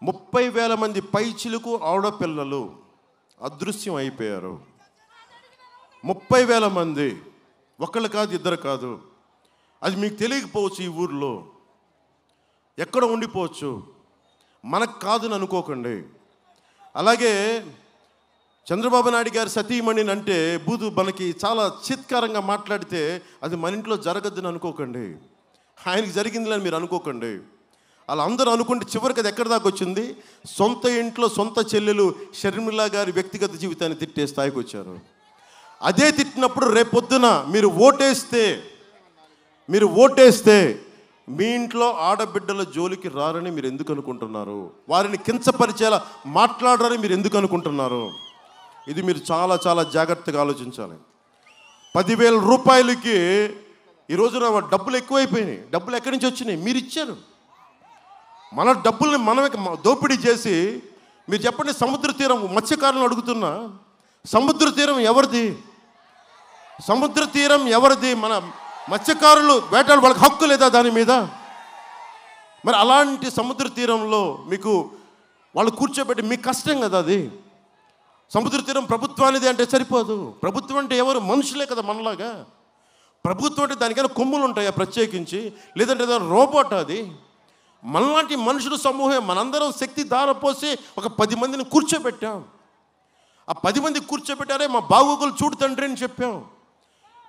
30,000 మంది పైచిలుకు ఆడపిల్లలు అదృశ్యం అయిపోయారు. 30,000 మంది, ఒకళ్ళు కాదు, ఇద్దరు కాదు. అది మీకు తెలియకపోవచ్చు, ఈ ఊర్లో ఎక్కడ ఉండిపోవచ్చు, మనకు కాదని అనుకోకండి. అలాగే చంద్రబాబు నాయుడు గారి సతీమణిని అంటే మనకి చాలా చిత్కారంగా మాట్లాడితే అది మన ఇంట్లో జరగద్దని అనుకోకండి. ఆయనకి జరిగిందని మీరు అనుకోకండి. అలా అందరూ అనుకుంటే చివరికి అది ఎక్కడి దాకా వచ్చింది? సొంత ఇంట్లో సొంత చెల్లెలు షర్మిల గారి వ్యక్తిగత జీవితాన్ని తిట్టే స్థాయికి వచ్చారు. అదే తిట్టినప్పుడు రేపొద్దున మీరు ఓటేస్తే మీ ఇంట్లో ఆడబిడ్డల జోలికి రారని మీరు ఎందుకు అనుకుంటున్నారు? వారిని కించపరిచేలా మాట్లాడరని మీరు ఎందుకు అనుకుంటున్నారు? ఇది మీరు చాలా చాలా జాగ్రత్తగా ఆలోచించాలి. 10,000 రూపాయలకి ఈ రోజున డబ్బులు ఎక్కువైపోయినాయి. డబ్బులు ఎక్కడి నుంచి వచ్చినాయి? మీరు ఇచ్చారు. మన డబ్బుల్ని మనమే దోపిడీ చేసి, మీరు చెప్పండి, సముద్ర తీరం మత్స్యకారులను అడుగుతున్నా, సముద్ర తీరం ఎవరిది? సముద్ర తీరం ఎవరిది? మన మత్స్యకారులు వేటాడు, వాళ్ళకి హక్కు లేదా దాని మీద? మరి అలాంటి సముద్ర తీరంలో మీకు వాళ్ళు కూర్చోబెట్టి మీకు కష్టం కదా అది. సముద్ర తీరం ప్రభుత్వానిది అంటే సరిపోదు. ప్రభుత్వం అంటే ఎవరు? మనుషులే కదా మనలాగా. ప్రభుత్వం అంటే దానికైనా కొమ్ములు ఉంటాయా ప్రత్యేకించి? లేదంటే ఏదైనా రోబోట్? అది మనలాంటి మనుషుల సమూహం. మనందరం శక్తి ధారపోసి ఒక 10 మందిని కూర్చోబెట్టాం. ఆ 10 మంది కూర్చోబెట్టారే మా బాగోగులు చూడు తండ్రి అని చెప్పాం.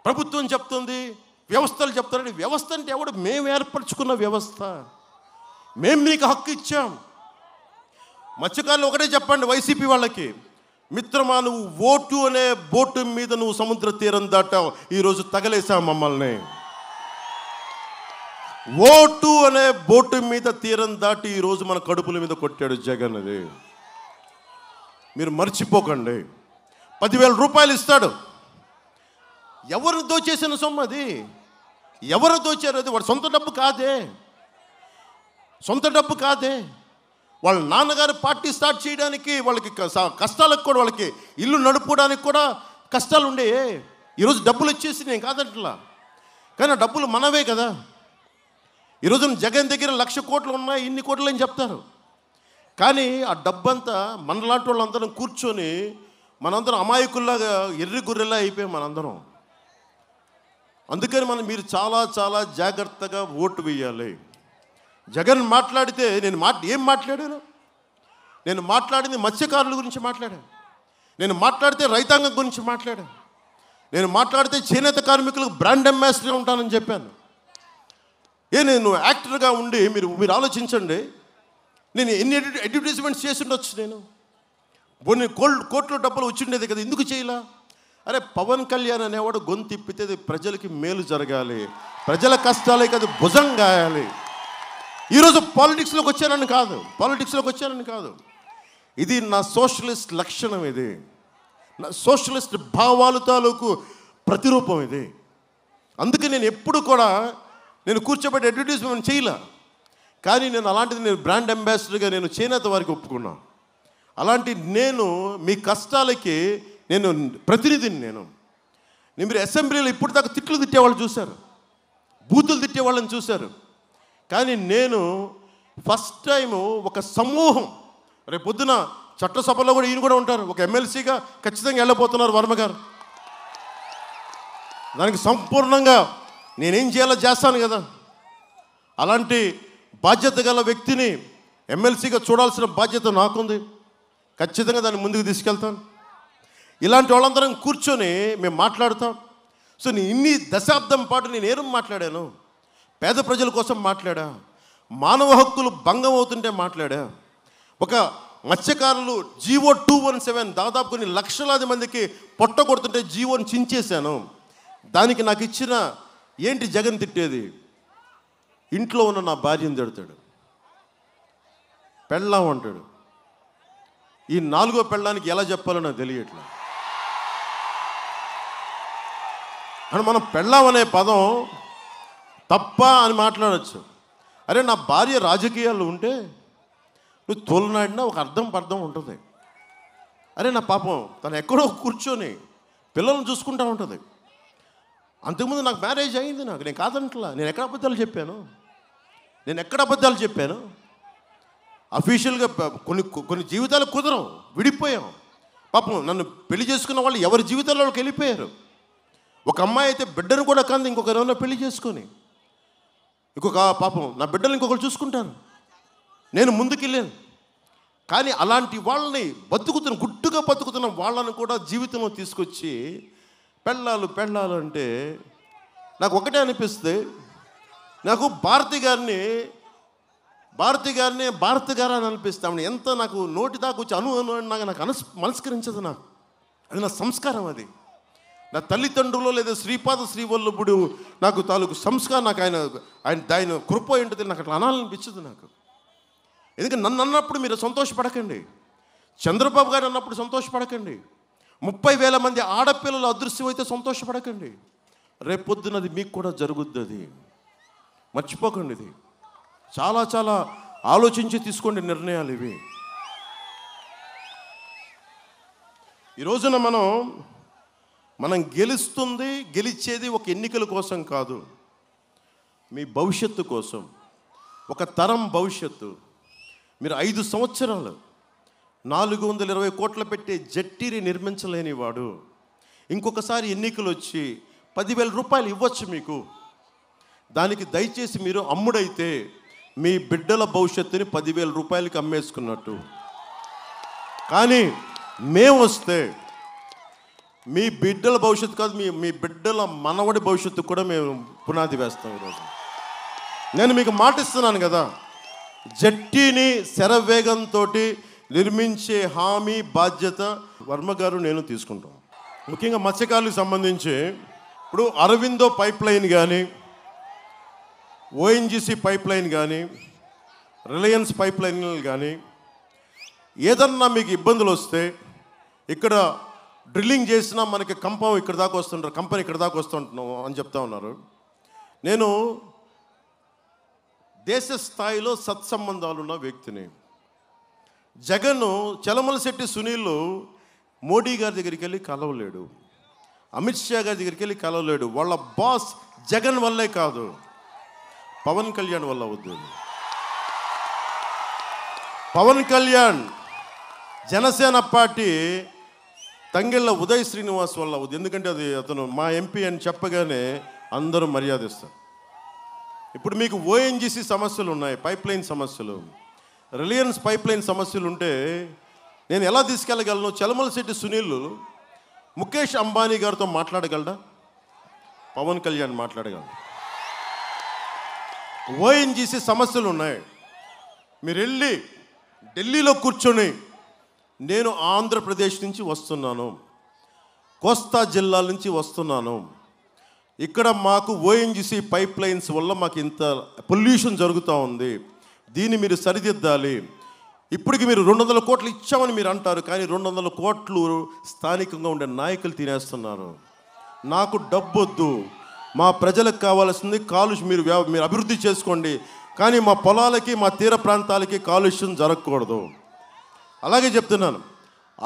ప్రభుత్వం చెప్తుంది, వ్యవస్థలు చెప్తారని. వ్యవస్థ అంటే ఎవడు? మేము ఏర్పరచుకున్న వ్యవస్థ. మేము మీకు హక్కు ఇచ్చాం. మత్స్యకారులు ఒకటే చెప్పండి వైసీపీ వాళ్ళకి, మిత్రమా, నువ్వు ఓటు అనే బోటు మీద నువ్వు సముద్ర తీరం దాటావు, ఈరోజు తగలేసావు మమ్మల్ని. ఓటు అనే బోటు మీద తీరం దాటి ఈరోజు మన కడుపుల మీద కొట్టాడు జగన్. అది మీరు మర్చిపోకండి. 10,000 రూపాయలు ఇస్తాడు. ఎవరు దోచేసిన సొమ్ము అది? ఎవరు దోచారు? అది వాడు సొంత డబ్బు కాదే, సొంత డబ్బు కాదే. వాళ్ళ నాన్నగారు పార్టీ స్టార్ట్ చేయడానికి వాళ్ళకి కష్టాలకు కూడా, వాళ్ళకి ఇల్లు నడుపుకోవడానికి కూడా కష్టాలు ఉండేవి. ఈరోజు డబ్బులు వచ్చేసి నేను కాదంటలా, కానీ ఆ డబ్బులు మనవే కదా. ఈరోజు జగన్ దగ్గర 1,00,000 కోట్లు ఉన్నాయి, ఇన్ని కోట్లు అని చెప్తారు. కానీ ఆ డబ్బంతా మనలాంటి వాళ్ళందరం కూర్చొని మనందరం అమాయకుల్లాగా ఎర్రి గుర్రెలా అయిపోయాం మనందరం. అందుకని మీరు చాలా చాలా జాగ్రత్తగా ఓటు వేయాలి. జగన్ మాట్లాడితే ఏం మాట్లాడాను? నేను మాట్లాడింది మత్స్యకారుల గురించి మాట్లాడాను. నేను మాట్లాడితే రైతాంగం గురించి మాట్లాడాను. నేను మాట్లాడితే చేనేత కార్మికులకు బ్రాండ్ అంబాసిడర్గా ఉంటానని చెప్పాను. నేను యాక్టర్గా ఉండి మీరు ఆలోచించండి, నేను ఎన్ని అడ్వర్టైజ్మెంట్స్ చేసి ఉండొచ్చు. కొన్ని కోట్ల డబ్బులు వచ్చిండేది కదా, ఎందుకు చేయలా? అరే, పవన్ కళ్యాణ్ అనేవాడు గొంతు తిప్పితే ప్రజలకి మేలు జరగాలి, ప్రజల కష్టాలే కదా భుజం గాయాలి. ఈరోజు పాలిటిక్స్లోకి వచ్చానని కాదు. ఇది నా సోషలిస్ట్ లక్షణం. ఇది నా సోషలిస్ట్ భావాలు తాలూకు ప్రతిరూపం ఇది. అందుకే నేను ఎప్పుడు కూడా కూర్చోబెట్టి అడ్వర్టైజ్మెంట్ చేయలే. కానీ అలాంటిది బ్రాండ్ అంబాసిడర్గా చేనేత వారికి ఒప్పుకున్నా. అలాంటి మీ కష్టాలకి ప్రతినిధిని. మీరు అసెంబ్లీలో ఇప్పుడు దాకా తిట్లు తిట్టేవాళ్ళు చూశారు, బూతులు తిట్టేవాళ్ళని చూశారు. కానీ ఫస్ట్ టైము ఒక సమూహం, రేపు పొద్దున చట్టసభలో కూడా ఈయన కూడా ఉంటారు, ఒక ఎమ్మెల్సీగా ఖచ్చితంగా వెళ్ళబోతున్నారు వర్మ గారు. దానికి సంపూర్ణంగా నేనేం చేయాలో చేస్తాను కదా. అలాంటి బాధ్యత గల వ్యక్తిని ఎమ్మెల్సీగా చూడాల్సిన బాధ్యత నాకుంది. ఖచ్చితంగా దాన్ని ముందుకు తీసుకెళ్తాను. ఇలాంటి వాళ్ళందరం కూర్చొని మేము మాట్లాడతాం. సో ఇన్ని దశాబ్దం పాటు నేనేం మాట్లాడాను? పేద ప్రజల కోసం మాట్లాడా, మానవ హక్కులు భంగం అవుతుంటే మాట్లాడా, ఒక మత్స్యకారులు జీవో 217 దాదాపు కొన్ని లక్షలాది మందికి పొట్ట కొడుతుంటే జీవోని చించేశాను. దానికి నాకు ఇచ్చిన ఏంటి జగన్ తిట్టేది? ఇంట్లో ఉన్న నా భార్యను తిడతాడు. పెళ్ళాం అంటాడు. ఈ 4వ పెళ్ళానికి ఎలా చెప్పాలో నాకు తెలియట్లా. అని మనం పెళ్ళాం అనే పదం తప్ప అని మాట్లాడచ్చు. అరే, నా భార్య రాజకీయాల్లో ఉంటే నువ్వు తోలనాడినా ఒక అర్థం ఉంటుంది. అరే, నా పాపం తను ఎక్కడో కూర్చొని పిల్లల్ని చూసుకుంటూ ఉంటుంది. అంతకుముందు నాకు మ్యారేజ్ అయింది, నేను కాదంటలా. నేను ఎక్కడ అబద్ధాలు చెప్పాను? అఫీషియల్గా కొన్ని జీవితాలు కుదరం, విడిపోయాం. పాపం నన్ను పెళ్లి చేసుకున్న వాళ్ళు ఎవరి జీవితాల్లోకి వెళ్ళిపోయారు. ఒక అమ్మాయి అయితే బిడ్డను కూడా కంది ఇంకొకరు ఎవరైనా పెళ్లి చేసుకొని, ఇంకొక పాపం నా బిడ్డలు ఇంకొకరు చూసుకుంటారు. నేను ముందుకెళ్ళాను. కానీ అలాంటి వాళ్ళని గుట్టుగా బతుకుతున్న వాళ్ళని కూడా జీవితంలో తీసుకొచ్చి పెళ్ళాలు అంటే నాకు ఒకటే అనిపిస్తే, నాకు భారతి గారిని అని అనిపిస్తామని ఎంత నాకు నోటి దాకా వచ్చి నాకు మనస్కరించదు. అది నా సంస్కారం. అది నా తల్లిదండ్రులు లేదా శ్రీపాద శ్రీవల్లభుడు నాకు తాలూకు సంస్కారం. నాకు ఆయన కృప ఏంటో నాకు అట్లా అనాలనిపించదు నాకు. ఎందుకంటే నన్ను అన్నప్పుడు మీరు సంతోషపడకండి, చంద్రబాబు గారు అన్నప్పుడు సంతోషపడకండి, 30,000 మంది ఆడపిల్లలు అదృశ్యం అయితే సంతోషపడకండి. రేపొద్దునది మీకు కూడా జరుగుద్ది. అది మర్చిపోకండి. ఇది చాలా చాలా ఆలోచించి తీసుకోండి నిర్ణయాలు ఇవి. ఈ రోజున మనం గెలిచేది ఒక ఎన్నికల కోసం కాదు, మీ భవిష్యత్తు కోసం, ఒక తరం భవిష్యత్తు. మీరు 5 సంవత్సరాలు 420 కోట్లు పెట్టే జట్టీని నిర్మించలేని వాడు ఇంకొకసారి ఎన్నికలు వచ్చి 10,000 రూపాయలు ఇవ్వచ్చు మీకు. దానికి దయచేసి మీరు అమ్ముడైతే మీ బిడ్డల భవిష్యత్తుని 10,000 రూపాయలకి అమ్మేసుకున్నట్టు. కానీ మేము వస్తే మీ బిడ్డల భవిష్యత్తు కాదు, మీ బిడ్డల మనవడి భవిష్యత్తు కూడా మేము పునాది వేస్తాం. ఈరోజు నేను మీకు మాటిస్తున్నాను కదా, జట్టీని శరవేగంతో నిర్మించే హామీ బాధ్యత వర్మ గారు నేను తీసుకుంటాం. ముఖ్యంగా మత్స్యకారులకు సంబంధించి ఇప్పుడు అరవిందో పైప్ లైన్ కానీ, ఓఎన్జీసీ పైప్ లైన్ కానీ, రిలయన్స్ పైప్ లైన్లు కానీ ఏదన్నా మీకు ఇబ్బందులు వస్తే, ఇక్కడ డ్రిల్లింగ్ చేసినా మనకి కంపెనీ ఇక్కడ దాకా వస్తుంటున్నాం అని చెప్తా ఉన్నారు. నేను దేశ స్థాయిలో సత్సంబంధాలు ఉన్న వ్యక్తిని. జగన్ చలమలశెట్టి సునీల్ మోడీ గారి దగ్గరికి వెళ్ళి కలవలేడు, అమిత్ షా గారి దగ్గరికి వెళ్ళి కలవలేడు. వాళ్ళ బాస్ జగన్ వల్లే కాదు, పవన్ కళ్యాణ్ వల్ల అవుద్ది. పవన్ కళ్యాణ్ జనసేన పార్టీ తంగెళ్ళ ఉదయ్ శ్రీనివాస్ వల్ల అవుద్ది. ఎందుకంటే అతను మా ఎంపీ అని చెప్పగానే అందరూ మర్యాదిస్తారు. ఇప్పుడు మీకు ఓఎన్జీసీ సమస్యలు ఉన్నాయి, పైప్ లైన్ సమస్యలు, రిలయన్స్ పైప్ లైన్ సమస్యలు ఉంటే నేను ఎలా తీసుకెళ్ళగలను? చలమలశెట్టి సునీల్ ముఖేష్ అంబానీ గారితో మాట్లాడగలడా? పవన్ కళ్యాణ్ మాట్లాడగలడు. ఓఎన్జీసీ సమస్యలు ఉన్నాయి, మీరు వెళ్ళి ఢిల్లీలో కూర్చొని నేను ఆంధ్రప్రదేశ్ నుంచి వస్తున్నాను, కోస్తా జిల్లాల నుంచి వస్తున్నాను, ఇక్కడ మాకు ఓఎన్జీసీ పైప్ లైన్స్ వల్ల మాకు ఇంత పొల్యూషన్ జరుగుతూ ఉంది, దీన్ని మీరు సరిదిద్దాలి. ఇప్పటికి మీరు 200 కోట్లు ఇచ్చామని మీరు అంటారు, కానీ 200 కోట్లు స్థానికంగా ఉండే నాయకులు తినేస్తున్నారు. నాకు డబ్బొద్దు, మా ప్రజలకు కావాల్సింది కాలుష్యం. మీరు అభివృద్ధి చేసుకోండి, కానీ మా పొలాలకి మా తీర ప్రాంతాలకి కాలుష్యం జరగకూడదు. అలాగే చెప్తున్నాను,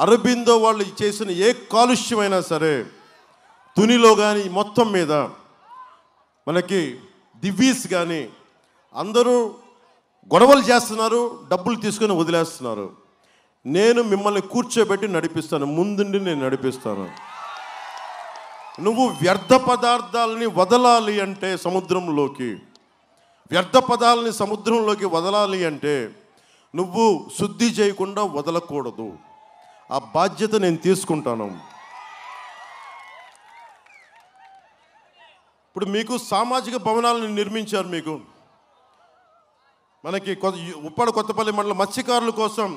అరబిందో వాళ్ళు చేసిన ఏ కాలుష్యమైనా సరే తునిలో కానీ మొత్తం మీద మనకి దివ్వీస్ కానీ అందరూ గొడవలు చేస్తున్నారు, డబ్బులు తీసుకొని వదిలేస్తున్నారు. నేను మిమ్మల్ని కూర్చోబెట్టి నడిపిస్తాను, ముందుండి నేను నడిపిస్తాను. నువ్వు వ్యర్థ పదార్థాలని వదలాలి అంటే సముద్రంలోకి, వ్యర్థ పదాలని సముద్రంలోకి వదలాలి అంటే నువ్వు శుద్ధి చేయకుండా వదలకూడదు. ఆ బాధ్యత నేను తీసుకుంటాను. ఇప్పుడు మీకు సామాజిక భవనాలను నిర్మించారు. మీకు మనకి ఉప్పాడ కొత్తపల్లి మండలం మత్స్యకారుల కోసం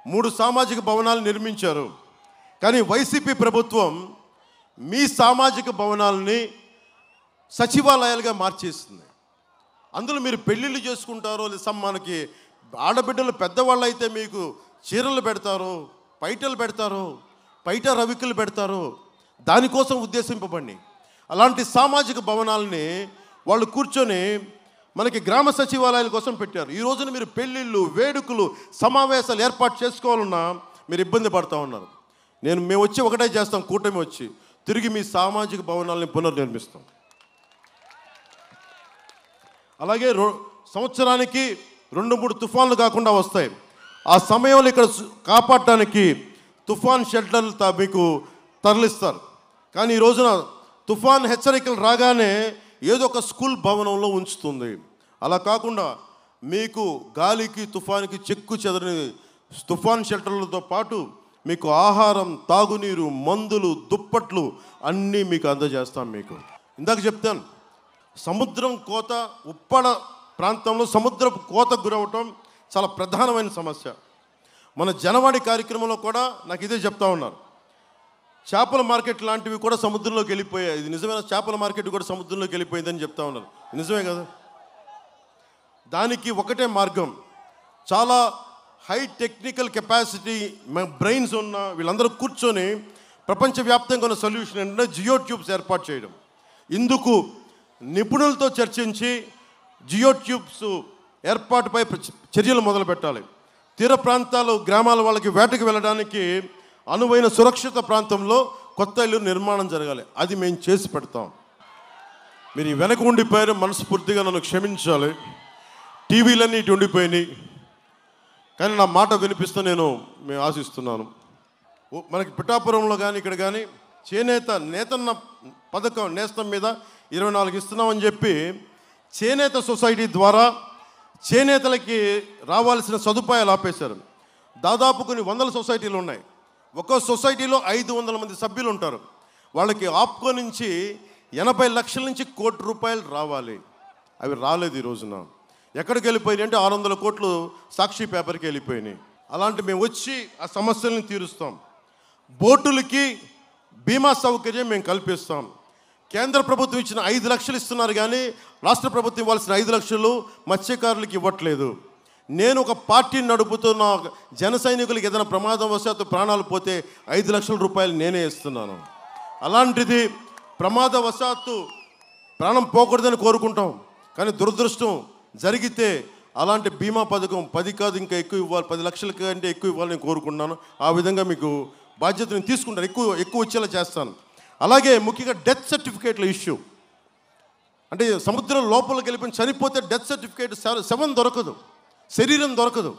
3 సామాజిక భవనాలు నిర్మించారు. కానీ వైసీపీ ప్రభుత్వం మీ సామాజిక భవనాలని సచివాలయాలుగా మార్చేస్తుంది. అందులో మీరు పెళ్ళిళ్ళు చేసుకుంటారో లేదా మనకి ఆడబిడ్డలు పెద్దవాళ్ళు అయితే మీకు చీరలు పెడతారు, పైటలు పెడతారు, పైట రవికలు పెడతారు. దానికోసం ఉద్దేశింపబడి అలాంటి సామాజిక భవనాలని వాళ్ళు కూర్చొని మనకి గ్రామ సచివాలయాల కోసం పెట్టారు. ఈ రోజున మీరు పెళ్ళిళ్ళు, వేడుకలు, సమావేశాలు ఏర్పాటు చేసుకోవాలన్నా మీరు ఇబ్బంది పడుతూ ఉన్నారు. మేము వచ్చి ఒకటే చేస్తాం, కూటమి వచ్చి తిరిగి మీ సామాజిక భవనాలని పునర్నిర్మిస్తాం. అలాగే సంవత్సరానికి 2-3 తుఫాన్లు కాకుండా వస్తాయి. ఆ సమయంలో ఇక్కడ కాపాడటానికి తుఫాన్ షెల్టర్లు మీకు తరలిస్తారు. కానీ ఈ రోజున తుఫాన్ హెచ్చరికలు రాగానే ఏదో ఒక స్కూల్ భవనంలో ఉంచుతుంది. అలా కాకుండా మీకు గాలికి, తుఫానికి చెక్కు చెదరని తుఫాన్ షెల్టర్లతో పాటు మీకు ఆహారం, తాగునీరు, మందులు, దుప్పట్లు అన్నీ మీకు అందజేస్తాం. మీకు ఇందాక చెప్తాను, సముద్రం కోత, ఉప్పాడ ప్రాంతంలో సముద్రపు కోతకు గురవటం చాలా ప్రధానమైన సమస్య. మన జనవాడి కార్యక్రమంలో కూడా నాకు ఇదే చెప్తా ఉన్నారు. చేపల మార్కెట్ లాంటివి కూడా సముద్రంలోకి వెళ్ళిపోయాయి. ఇది నిజమైన చేపల మార్కెట్ కూడా సముద్రంలోకి వెళ్ళిపోయిందని చెప్తా ఉన్నారు. నిజమే కదా? దానికి ఒకటే మార్గం, చాలా హై టెక్నికల్ కెపాసిటీ బ్రెయిన్స్ ఉన్న వీళ్ళందరూ కూర్చొని ప్రపంచవ్యాప్తంగా ఉన్న సొల్యూషన్ ఏంటంటే జియో ట్యూబ్స్ ఏర్పాటు చేయడం. ఇందుకు నిపుణులతో చర్చించి జియో ట్యూబ్స్ ఏర్పాటుపై చర్యలు మొదలు పెట్టాలి. తీర ప్రాంతాలు, గ్రామాల వాళ్ళకి వేటకు వెళ్ళడానికి అనువైన సురక్షిత ప్రాంతంలో కొత్త ఇల్లు నిర్మాణం జరగాలి. అది మేము చేసి పెడతాం. మీరు ఈ వెనక ఉండిపోయారు, మనస్ఫూర్తిగా నన్ను క్షమించాలి. టీవీలన్నీ ఇటు ఉండిపోయినాయి, కానీ నా మాట వినిపిస్తూ మేము ఆశిస్తున్నాను. మనకి పిఠాపురంలో కానీ ఇక్కడ కానీ చేనేత నేతన్న పథకం నేస్తం మీద 24 ఇస్తున్నామని చెప్పి చేనేత సొసైటీ ద్వారా చేనేతలకి రావాల్సిన సదుపాయాలు ఆపేశారు. దాదాపు కొన్ని 100 సొసైటీలు ఉన్నాయి. ఒక్కో సొసైటీలో 500 మంది సభ్యులు ఉంటారు. వాళ్ళకి ఆప్కో నుంచి 80 లక్షల నుంచి ₹1 కోటి రావాలి. అవి రాలేదు. ఈ రోజున ఎక్కడికి వెళ్ళిపోయినాయి అంటే 600 కోట్లు సాక్షి పేపర్కి వెళ్ళిపోయినాయి. అలాంటి మేము వచ్చి ఆ సమస్యలను తీరుస్తాం. బోటులకి బీమా సౌకర్యం మేము కల్పిస్తాం. కేంద్ర ప్రభుత్వం ఇచ్చిన 5 లక్షలు ఇస్తున్నారు, కానీ రాష్ట్ర ప్రభుత్వం ఇవ్వాల్సిన 5 లక్షలు మత్స్యకారులకు ఇవ్వట్లేదు. నేను ఒక పార్టీని నడుపుతున్న జన సైనికులకి ఏదైనా ప్రమాదవశాత్తు ప్రాణాలు పోతే 5 లక్షల రూపాయలు నేనే ఇస్తున్నాను. అలాంటిది ప్రమాదవశాత్తు ప్రాణం పోకూడదని కోరుకుంటాం, కానీ దురదృష్టం జరిగితే అలాంటి బీమా పథకం 10 కాదు ఇంకా ఎక్కువ ఇవ్వాలి, 10 లక్షల కంటే ఎక్కువ ఇవ్వాలని కోరుకుంటున్నాను. ఆ విధంగా మీకు బాధ్యతను తీసుకుంటాను, ఎక్కువ వచ్చేలా చేస్తాను. అలాగే ముఖ్యంగా డెత్ సర్టిఫికేట్ల ఇష్యూ, అంటే సముద్రం లోపలికి వెళ్ళిపోయి చనిపోతే డెత్ సర్టిఫికేట్ శవం దొరకదు, శరీరం దొరకదు.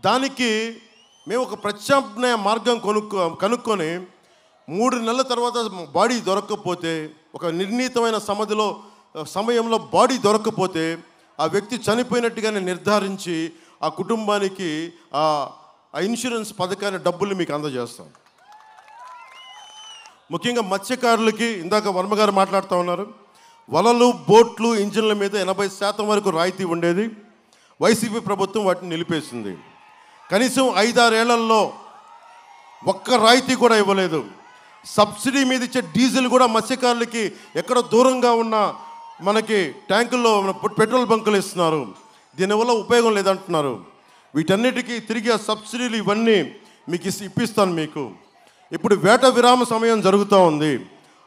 దానికి మేము ఒక ప్రత్యామ్నాయ మార్గం కనుక్కొని 3 నెలల తర్వాత బాడీ దొరకకపోతే, ఒక నిర్ణీతమైన సమయంలో బాడీ దొరకకపోతే ఆ వ్యక్తి చనిపోయినట్టుగానే నిర్ధారించి ఆ కుటుంబానికి ఆ ఇన్సూరెన్స్ పథకాన్ని డబ్బులు మీకు అందజేస్తాం. ముఖ్యంగా మత్స్యకారులకి ఇందాక వర్మగారు మాట్లాడుతూ ఉన్నారు. వలలు, బోట్లు, ఇంజిన్ల మీద 80% వరకు రాయితీ ఉండేది. వైసీపీ ప్రభుత్వం వాటిని నిలిపేసింది. కనీసం 5-6 ఏళ్లలో ఒక్క రాయితీ కూడా ఇవ్వలేదు. సబ్సిడీ మీద ఇచ్చే డీజిల్ కూడా మత్స్యకారులకి ఎక్కడ దూరంగా ఉన్న మనకి ట్యాంకుల్లో పెట్రోల్ బంకులు ఇస్తున్నారు. దీనివల్ల ఉపయోగం లేదంటున్నారు. వీటన్నిటికీ తిరిగి ఆ సబ్సిడీలు ఇవన్నీ మీకు ఇప్పిస్తాను. మీకు ఇప్పుడు వేట విరామ సమయం జరుగుతూ ఉంది.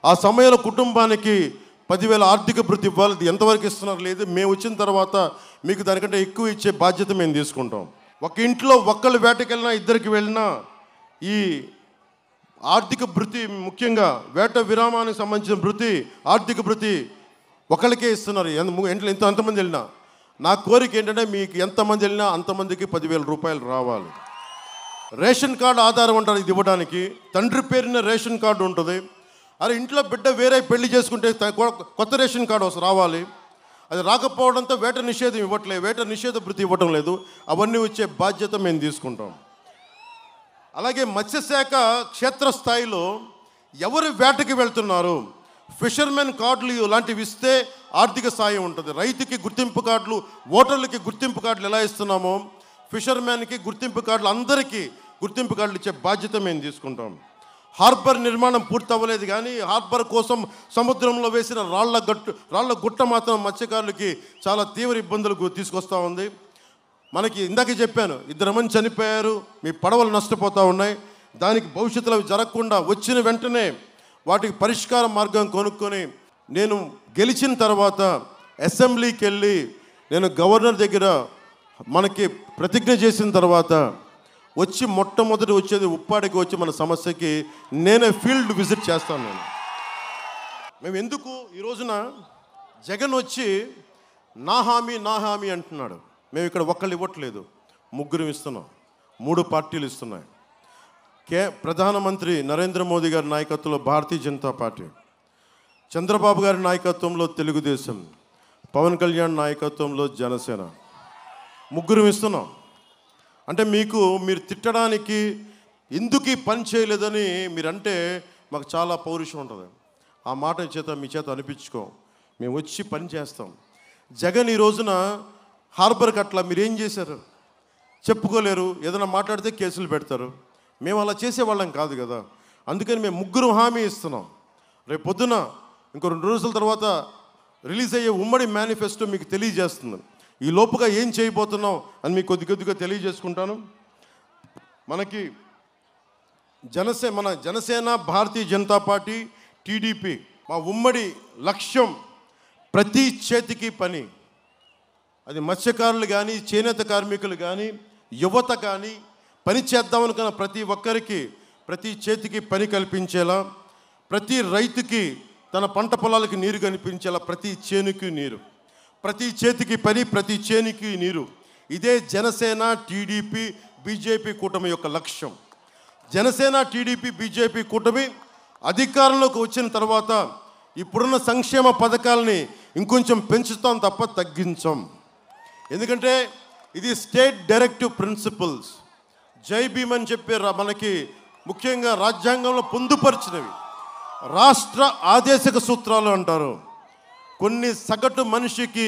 ఆ సమయంలో కుటుంబానికి 10,000 ఆర్థిక భృతి ఇవ్వాలి. ఇది ఎంతవరకు ఇస్తున్నారు లేదు. మేము వచ్చిన తర్వాత మీకు దానికంటే ఎక్కువ ఇచ్చే బాధ్యత మేము తీసుకుంటాం. ఒక ఇంట్లో ఒక్కళ్ళు వేటకి వెళ్ళినా, ఇద్దరికి వెళ్ళినా ఈ ఆర్థిక భృతి, ముఖ్యంగా వేట విరామానికి సంబంధించిన భృతి, ఆర్థిక భృతి ఒకళ్ళకే ఇస్తున్నారు. ఎంతమంది వెళ్ళినా నా కోరిక ఏంటంటే మీకు ఎంతమంది వెళ్ళినా అంతమందికి 10,000 రూపాయలు రావాలి. రేషన్ కార్డు ఆధారం అంటారు ఇది ఇవ్వడానికి. తండ్రి పేరున రేషన్ కార్డు ఉంటుంది. అరే ఇంట్లో బిడ్డ వేరే పెళ్లి చేసుకుంటే కొత్త రేషన్ కార్డు రావాలి. అది రాకపోవడంతో వేట నిషేధం ఇవ్వట్లేదు, వేట నిషేధ భృతి ఇవ్వటం లేదు. అవన్నీ వచ్చే బాధ్యత మేము తీసుకుంటాం. అలాగే మత్స్యశాఖ క్షేత్రస్థాయిలో ఎవరు వేటకి వెళ్తున్నారు, ఫిషర్మెన్ కార్డులు లాంటివి ఇస్తే ఆర్థిక సాయం ఉంటుంది. రైతుకి గుర్తింపు కార్డులు, ఓటర్లకి గుర్తింపు కార్డులు ఎలా ఇస్తున్నామో ఫిషర్మెన్కి గుర్తింపు కార్డులు, అందరికీ గుర్తింపు కార్డులు ఇచ్చే బాధ్యత మేము తీసుకుంటాం. హార్బర్ నిర్మాణం పూర్తి అవ్వలేదు, కానీ హార్బర్ కోసం సముద్రంలో వేసిన రాళ్ల గుట్ట మాత్రం మత్స్యకారులకి చాలా తీవ్ర ఇబ్బందులకు తీసుకొస్తూ ఉంది. మనకి ఇందాక చెప్పాను, 2 మంది చనిపోయారు, మీ పడవలు నష్టపోతూ ఉన్నాయి. దానికి భవిష్యత్తులో జరగకుండా వచ్చిన వెంటనే వాటికి పరిష్కార మార్గం కొనుక్కొని నేను గెలిచిన తర్వాత అసెంబ్లీకి వెళ్ళి నేను గవర్నర్ దగ్గర మనకి ప్రతిజ్ఞ చేసిన తర్వాత వచ్చి మొట్టమొదటి వచ్చేది ఉప్పాడికి వచ్చి మన సమస్యకి నేనే ఫీల్డ్ విజిట్ చేస్తాను. మేము ఎందుకు ఈ రోజున జగన్ వచ్చి నా హామీ అంటున్నాడు. మేము ఇక్కడ ఒక్కళ్ళు ఇవ్వట్లేదు, 3 ఇస్తున్నాం, 3 పార్టీలు ఇస్తున్నాయి. ప్రధానమంత్రి నరేంద్ర మోదీ గారి నాయకత్వంలో భారతీయ జనతా పార్టీ, చంద్రబాబు గారి నాయకత్వంలో తెలుగుదేశం, పవన్ కళ్యాణ్ నాయకత్వంలో జనసేన, 3 ఇస్తున్నాం. అంటే మీరు తిట్టడానికి ఎందుకు పని చేయలేదని మీరంటే మాకు చాలా పౌరుషం ఉంటుంది. ఆ మాట మీ చేత అనిపించుకో, మేము వచ్చి పని చేస్తాం. జగన్ ఈ రోజున హార్బర్ కట్ల మీరేం చేశారు చెప్పుకోలేరు, ఏదైనా మాట్లాడితే కేసులు పెడతారు. మేము అలా చేసేవాళ్ళం కాదు కదా. అందుకని మేము 3 హామీ ఇస్తున్నాం. రేపు పొద్దున ఇంకో 2 రోజుల తర్వాత రిలీజ్ అయ్యే ఉమ్మడి మేనిఫెస్టో మీకు తెలియజేస్తుంది. ఈ లోపుగా ఏం చేయబోతున్నాం అని మీకు కొద్దిగా తెలియజేసుకుంటాను. మనకి జనసేన, భారతీయ జనతా పార్టీ, టీడీపీ మా ఉమ్మడి లక్ష్యం ప్రతి చేతికి పని. అది మత్స్యకారులు కానీ, చేనేత కార్మికులు కానీ, యువత కానీ, పని చేద్దామనుకున్న ప్రతి ఒక్కరికి ప్రతి చేతికి పని కల్పించేలా, ప్రతి రైతుకి తన పంట పొలాలకి నీరు కనిపించేలా, ప్రతి చేనుకి నీరు, ప్రతి చేతికి పని, ప్రతి చేనుకి నీరు. ఇదే జనసేన, టీడీపీ, బీజేపీ కూటమి యొక్క లక్ష్యం. జనసేన, టీడీపీ, బీజేపీ కూటమి అధికారంలోకి వచ్చిన తర్వాత ఇప్పుడున్న సంక్షేమ పథకాలని ఇంకొంచెం పెంచుతాం తప్ప తగ్గించాం. ఎందుకంటే ఇది స్టేట్ డైరెక్టివ్ ప్రిన్సిపల్స్. జై భీమ్ అని చెప్పి మనకి ముఖ్యంగా రాజ్యాంగంలో పొందుపరిచినవి రాష్ట్ర ఆదేశక సూత్రాలు అంటారు. కొన్ని సగటు మనిషికి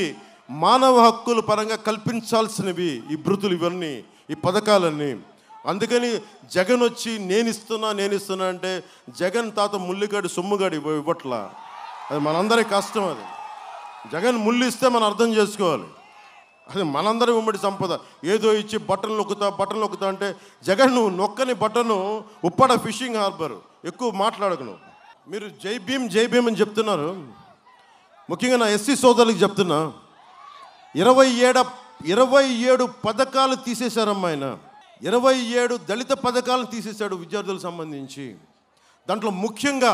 మానవ హక్కుల పరంగా కల్పించాల్సినవి ఈ భృతులు, ఇవన్నీ ఈ పథకాలన్నీ. అందుకని జగన్ వచ్చి నేను ఇస్తున్నా అంటే జగన్ తాత ముల్లిగాడి సొమ్ముగాడి ఇవ్వట్లా. అది మనందరి కష్టం. అది జగన్ ముళ్ళు ఇస్తే మనం అర్థం చేసుకోవాలి. అది మనందరి ఉమ్మడి సంపద. ఏదో ఇచ్చి బట్టలు నొక్కుతా అంటే జగన్ నువ్వు నొక్కని బట్టను ఉప్పాడ ఫిషింగ్ హార్బర్, ఎక్కువ మాట్లాడకు. మీరు జై భీమ్ అని చెప్తున్నారు. ముఖ్యంగా నా ఎస్సీ సోదరులకు చెప్తున్నా, 27 పథకాలు తీసేశారమ్మా ఆయన. 27 దళిత పథకాలను తీసేశాడు విద్యార్థులకు సంబంధించి. దాంట్లో ముఖ్యంగా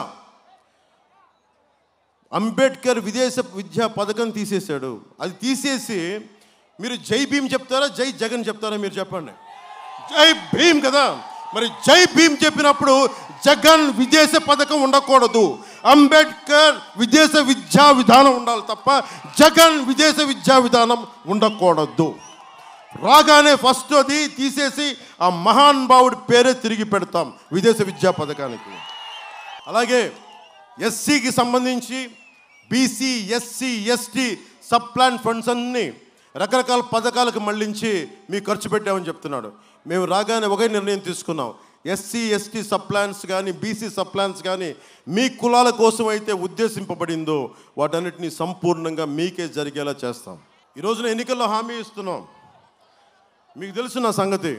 అంబేద్కర్ విదేశ విద్యా పథకం తీసేశాడు. అది తీసేసి మీరు జై భీమ్ చెప్తారా, జై జగన్ చెప్తారా? మీరు చెప్పండి. జై భీమ్ కదా. మరి జై భీమ్ చెప్పినప్పుడు జగన్ విదేశ పథకం ఉండకూడదు, అంబేద్కర్ విదేశ విద్యా విధానం ఉండాలి తప్ప జగన్ విదేశ విద్యా విధానం ఉండకూడదు. రాగానే ఫస్ట్ అది తీసేసి ఆ మహాన్ భావుడి పేరే తిరిగి పెడతాం విదేశ విద్యా పథకానికి. అలాగే ఎస్సీకి సంబంధించి BC, SC, ST sub plan funds అన్నీ రకరకాల పథకాలకు మళ్ళించి మీకు ఖర్చు పెట్టామని చెప్తున్నాడు. మేము రాగానే ఒకే నిర్ణయం తీసుకున్నాం. ఎస్సీ, ఎస్టీ సబ్ ప్లాన్స్ కానీ, బీసీ సబ్ ప్లాన్స్ కానీ మీ కులాల కోసం అయితే ఉద్దేశింపబడిందో వాటన్నిటినీ సంపూర్ణంగా మీకే జరిగేలా చేస్తాం. ఈరోజున ఎన్నికల్లో హామీ ఇస్తున్నాం. మీకు తెలుసు నా సంగతి,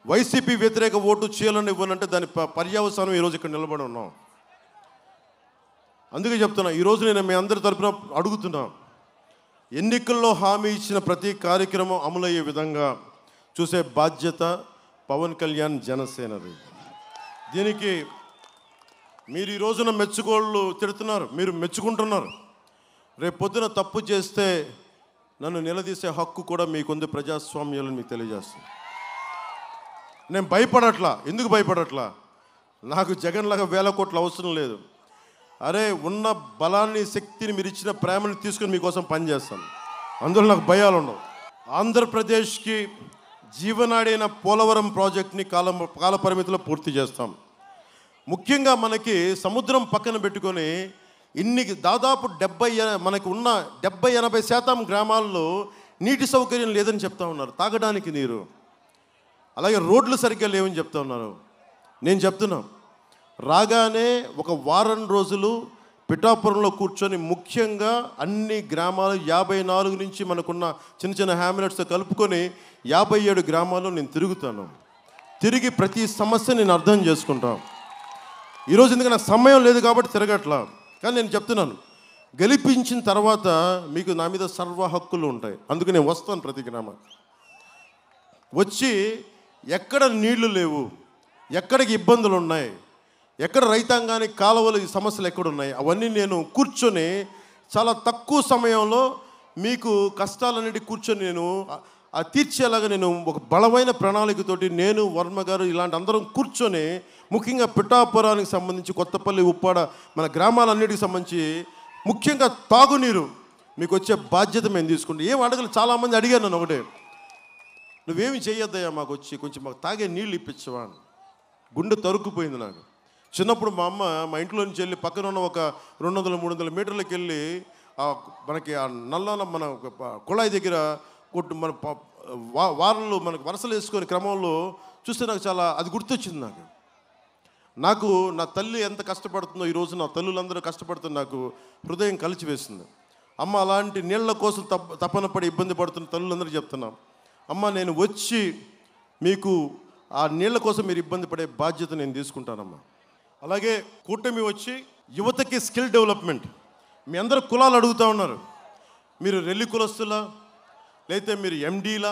వైసీపీ వ్యతిరేక ఓటు చేయాలని ఇవ్వనంటే దాని పర్యవసానం ఈరోజు ఇక్కడ నిలబడి ఉన్నాం. అందుకే చెప్తున్నా, ఈరోజు నేను మీ అందరి తరపున అడుగుతున్నా, ఎన్నికల్లో హామీ ఇచ్చిన ప్రతి కార్యక్రమం అమలయ్యే విధంగా చూసే బాధ్యత పవన్ కళ్యాణ్ జనసేనది. దీనికి మీరు ఈ రోజున మెచ్చుకోళ్ళు తిడుతున్నారు, మీరు మెచ్చుకుంటున్నారు. రేపు పొద్దున తప్పు చేస్తే నన్ను నిలదీసే హక్కు కూడా మీకుంది ప్రజాస్వామ్యాలను మీకు తెలియజేస్తుంది. నేను భయపడట్లా. ఎందుకు భయపడట్లా? నాకు జగన్లాగా 1000 కోట్ల అవసరం లేదు. అరే, ఉన్న బలాన్ని, శక్తిని, మీరు ఇచ్చిన ప్రేమను తీసుకుని మీకోసం పనిచేస్తాను. అందులో నాకు భయాలు ఉండవు. ఆంధ్రప్రదేశ్కి జీవనాడైన పోలవరం ప్రాజెక్ట్ని కాల పరిమితిలో పూర్తి చేస్తాం. ముఖ్యంగా మనకి సముద్రం పక్కన పెట్టుకొని దాదాపు 70 మనకు ఉన్న 70-80% గ్రామాల్లో నీటి సౌకర్యం లేదని చెప్తా ఉన్నారు, తాగడానికి నీరు. అలాగే రోడ్లు సరిగ్గా లేవని చెప్తా ఉన్నారు. నేను చెప్తున్నా, రాగానే ఒక వారం రోజులు పిఠాపురంలో కూర్చొని ముఖ్యంగా అన్ని గ్రామాలు 54 నుంచి మనకున్న చిన్న చిన్న హ్యామ్లెట్స్ కలుపుకొని 57 గ్రామాల్లో నేను తిరుగుతాను. తిరిగి ప్రతి సమస్య నేను అర్థం చేసుకుంటాను. ఈరోజు ఎందుకంటే నాకు సమయం లేదు కాబట్టి తిరగట్లా. కానీ నేను చెప్తున్నాను, గెలిపించిన తర్వాత మీకు నా మీద సర్వ హక్కులు ఉంటాయి. అందుకు నేను వస్తాను ప్రతి గ్రామం వచ్చి ఎక్కడ నీళ్లు లేవు, ఎక్కడికి ఇబ్బందులు ఉన్నాయి, ఎక్కడ రైతాంగానికి కాలువలు ఈ సమస్యలు ఎక్కడున్నాయి అవన్నీ నేను కూర్చొని చాలా తక్కువ సమయంలో మీకు కష్టాలన్నిటి కూర్చొని నేను తీర్చేలాగా నేను ఒక బలమైన ప్రణాళికతోటి నేను వర్మ గారు ఇలాంటి అందరం కూర్చొని ముఖ్యంగా పిఠాపురానికి సంబంధించి కొత్తపల్లి ఉప్పాడ మన గ్రామాలన్నిటికి సంబంధించి ముఖ్యంగా తాగునీరు మీకు వచ్చే బాధ్యత మేము తీసుకుంటాం. ఏం అడగలు చాలామంది అడిగారు నన్ను ఒకటే, నువ్వేమి చేయొద్దయ్యా మాకు వచ్చి కొంచెం మాకు తాగే నీళ్ళు ఇప్పించవా అని. గుండె తరుక్కుపోయింది నాకు. చిన్నప్పుడు మా అమ్మ మా ఇంట్లో నుంచి వెళ్ళి పక్కన ఉన్న ఒక 200-300 మీటర్లకు వెళ్ళి మనకి ఆ నల్ల మన కుళాయి దగ్గర కొట్టు మన వారంలో మనకు వరుసలు వేసుకొని క్రమంలో చూస్తే నాకు చాలా అది గుర్తొచ్చింది. నాకు నా తల్లి ఎంత కష్టపడుతుందో ఈరోజు నా తల్లులందరూ కష్టపడుతున్న నాకు హృదయం కలిచివేస్తుంది. అమ్మ అలాంటి నీళ్ల కోసం తపన పడి ఇబ్బంది పడుతున్న తల్లులందరూ చెప్తున్నాం, అమ్మ నేను వచ్చి మీకు ఆ నీళ్ల కోసం మీరు ఇబ్బంది పడే బాధ్యత నేను తీసుకుంటానమ్మా. అలాగే కూటమి వచ్చి యువతకి స్కిల్ డెవలప్మెంట్. మీ అందరూ కులాలు అడుగుతూ ఉన్నారు, మీరు రెల్లి కులస్తులా, లేకపోతే మీరు ఎండీలా,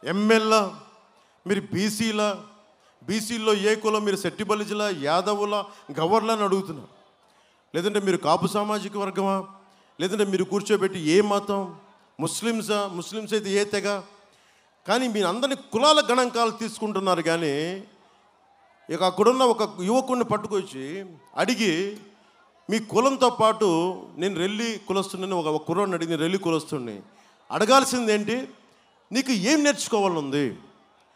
ఎంఎల్లా, మీరు బీసీలా, బీసీల్లో ఏ కులం, మీరు సెట్టిబలిజలా, యాదవులా, గవర్లా అని అడుగుతున్నారు. లేదంటే మీరు కాపు సామాజిక వర్గమా, లేదంటే మీరు కూర్చోబెట్టి ఏ మతం, ముస్లిమ్స్ అయితే ఏ తెగ. కానీ మీరు అందరినీ కులాల గణాంకాలు తీసుకుంటున్నారు. కానీ ఇక అక్కడున్న ఒక యువకుడిని పట్టుకొచ్చి అడిగి మీ కులంతో పాటు నేను రెల్లి కులస్తుని ఒక కుర్రాడిని అడిగి నేను రెల్లి కులస్తుని అడగాల్సింది ఏంటి, నీకు ఏం నేర్చుకోవాలని ఉంది,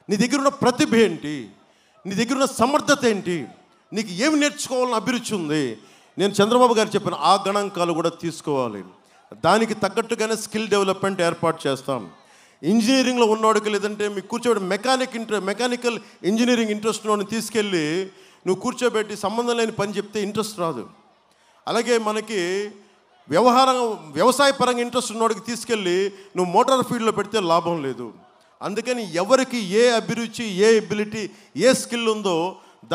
నీ దగ్గర ఉన్న ప్రతిభ ఏంటి, నీ దగ్గర ఉన్న సమర్థత ఏంటి, నీకు ఏమి నేర్చుకోవాలని అభిరుచి ఉంది. నేను చంద్రబాబు గారు చెప్పిన ఆ గణాంకాలు కూడా తీసుకోవాలి. దానికి తగ్గట్టుగానే స్కిల్ డెవలప్మెంట్ ఏర్పాటు చేస్తాం. ఇంజనీరింగ్లో ఉన్నవాడికి లేదంటే మీకు కూర్చోబెట్టి మెకానికల్ ఇంజనీరింగ్ ఇంట్రెస్ట్ ఉన్నవాడిని తీసుకెళ్ళి నువ్వు కూర్చోబెట్టి సంబంధం లేని పని చెప్తే ఇంట్రెస్ట్ రాదు. అలాగే మనకి వ్యవసాయ పరంగా ఇంట్రెస్ట్ ఉన్నవాడికి తీసుకెళ్ళి నువ్వు మోటార్ ఫీల్డ్లో పెడితే లాభం లేదు. అందుకని ఎవరికి ఏ అభిరుచి, ఏ ఎబిలిటీ, ఏ స్కిల్ ఉందో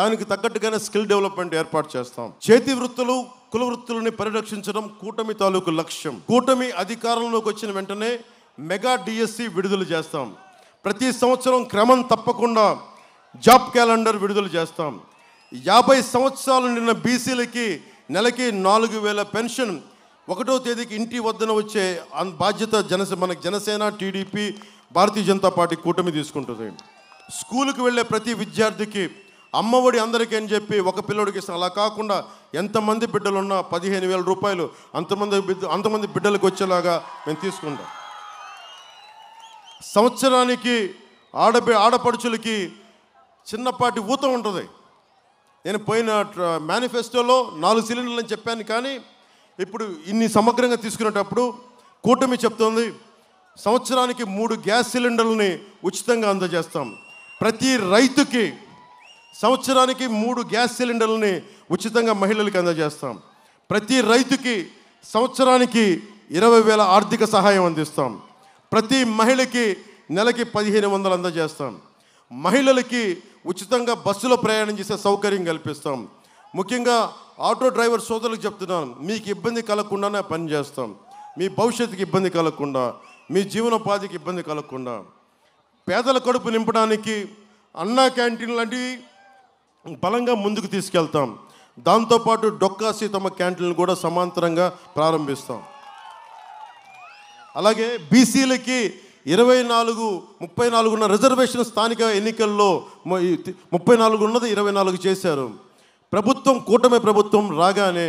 దానికి తగ్గట్టుగానే స్కిల్ డెవలప్మెంట్ ఏర్పాటు చేస్తాం. చేతి వృత్తులు, కుల వృత్తులని పరిరక్షించడం కూటమి తాలూకు లక్ష్యం. కూటమి అధికారంలోకి వచ్చిన వెంటనే మెగా డిఎస్సి విడుదల చేస్తాం. ప్రతి సంవత్సరం క్రమం తప్పకుండా జాబ్ క్యాలెండర్ విడుదల చేస్తాం. 50 సంవత్సరాలు నిన్న బీసీలకి నెలకి 4,000 పెన్షన్ 1వ తేదీకి ఇంటి వద్దన వచ్చే బాధ్యత మనకి జనసేన, టీడీపీ, భారతీయ జనతా పార్టీ కూటమి తీసుకుంటుంది. స్కూలుకి వెళ్ళే ప్రతి విద్యార్థికి అమ్మఒడి అందరికీ అని చెప్పి ఒక పిల్లడికి ఇస్తాం. అలా కాకుండా ఎంతమంది బిడ్డలున్నా 15,000 రూపాయలు అంతమంది బిడ్డలకు వచ్చేలాగా మేము తీసుకుంటాం. సంవత్సరానికి ఆడపడుచులకి చిన్నపాటి ఊత ఉంటుంది. నేను పోయిన మేనిఫెస్టోలో 4 సిలిండర్లు అని చెప్పాను. కానీ ఇప్పుడు ఇన్ని సమగ్రంగా తీసుకునేటప్పుడు కూటమి చెప్తోంది సంవత్సరానికి 3 గ్యాస్ సిలిండర్లని ఉచితంగా అందజేస్తాం. ప్రతి రైతుకి సంవత్సరానికి 3 గ్యాస్ సిలిండర్లని ఉచితంగా మహిళలకు అందజేస్తాం. ప్రతి రైతుకి సంవత్సరానికి 20,000 ఆర్థిక సహాయం అందిస్తాం. ప్రతి మహిళకి నెలకి 1,500 అందజేస్తాం. మహిళలకి ఉచితంగా బస్సులో ప్రయాణం చేసే సౌకర్యం కల్పిస్తాం. ముఖ్యంగా ఆటో డ్రైవర్ సోదరులకు చెప్తున్నాను, మీకు ఇబ్బంది కలగకుండానే పని చేస్తాం. మీ భవిష్యత్తుకి ఇబ్బంది కలగకుండా, మీ జీవనోపాధికి ఇబ్బంది కలగకుండా పేదల కడుపు నింపడానికి అన్నా క్యాంటీన్ లాంటివి బలంగా ముందుకు తీసుకెళ్తాం. దాంతోపాటు డొక్కా సీతమ్మ క్యాంటీన్లు కూడా సమాంతరంగా ప్రారంభిస్తాం. అలాగే బీసీలకి 34 ఉన్న రిజర్వేషన్ స్థానిక ఎన్నికల్లో 34 ఉన్నది 24 చేశారు. ప్రభుత్వం కూటమి ప్రభుత్వం రాగానే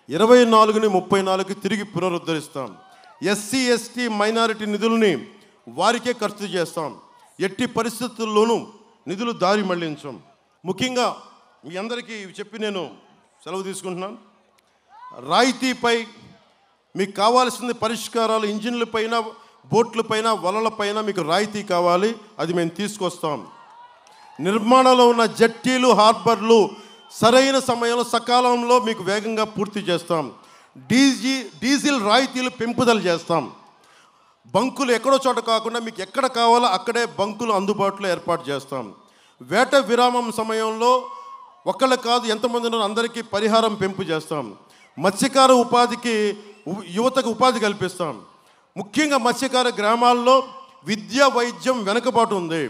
24ని 34కి తిరిగి పునరుద్ధరిస్తాం. ఎస్సీ ఎస్టీ మైనారిటీ నిధులని వారికే ఖర్చు చేస్తాం. ఎట్టి పరిస్థితుల్లోనూ నిధులు దారి మళ్లించాం. ముఖ్యంగా మీ అందరికీ చెప్పి నేను సెలవు తీసుకుంటున్నాను. రాయితీపై మీకు కావాల్సిన పరిష్కారాలు, ఇంజిన్లపైన, బోట్లపైన, వలలపైన మీకు రాయితీ కావాలి, అది మేము తీసుకొస్తాం. నిర్మాణంలో ఉన్న జట్టీలు, హార్బర్లు సరైన సమయంలో సకాలంలో మీకు వేగంగా పూర్తి చేస్తాం. డీజిల్ రాయితీలు పెంపుదల చేస్తాం. బంకులు ఎక్కడో చోట కాకుండా మీకు ఎక్కడ కావాలో అక్కడే బంకులు అందుబాటులో ఏర్పాటు చేస్తాం. వేట విరామం సమయంలో ఒకళ్ళు కాదు ఎంతమంది ఉన్నారో అందరికీ పరిహారం పెంపు చేస్తాం. మత్స్యకార ఉపాధికి యువతకు ఉపాధి కల్పిస్తాం. ముఖ్యంగా మత్స్యకార గ్రామాల్లో విద్య వైద్యం వెనుకబాటు ఉంది.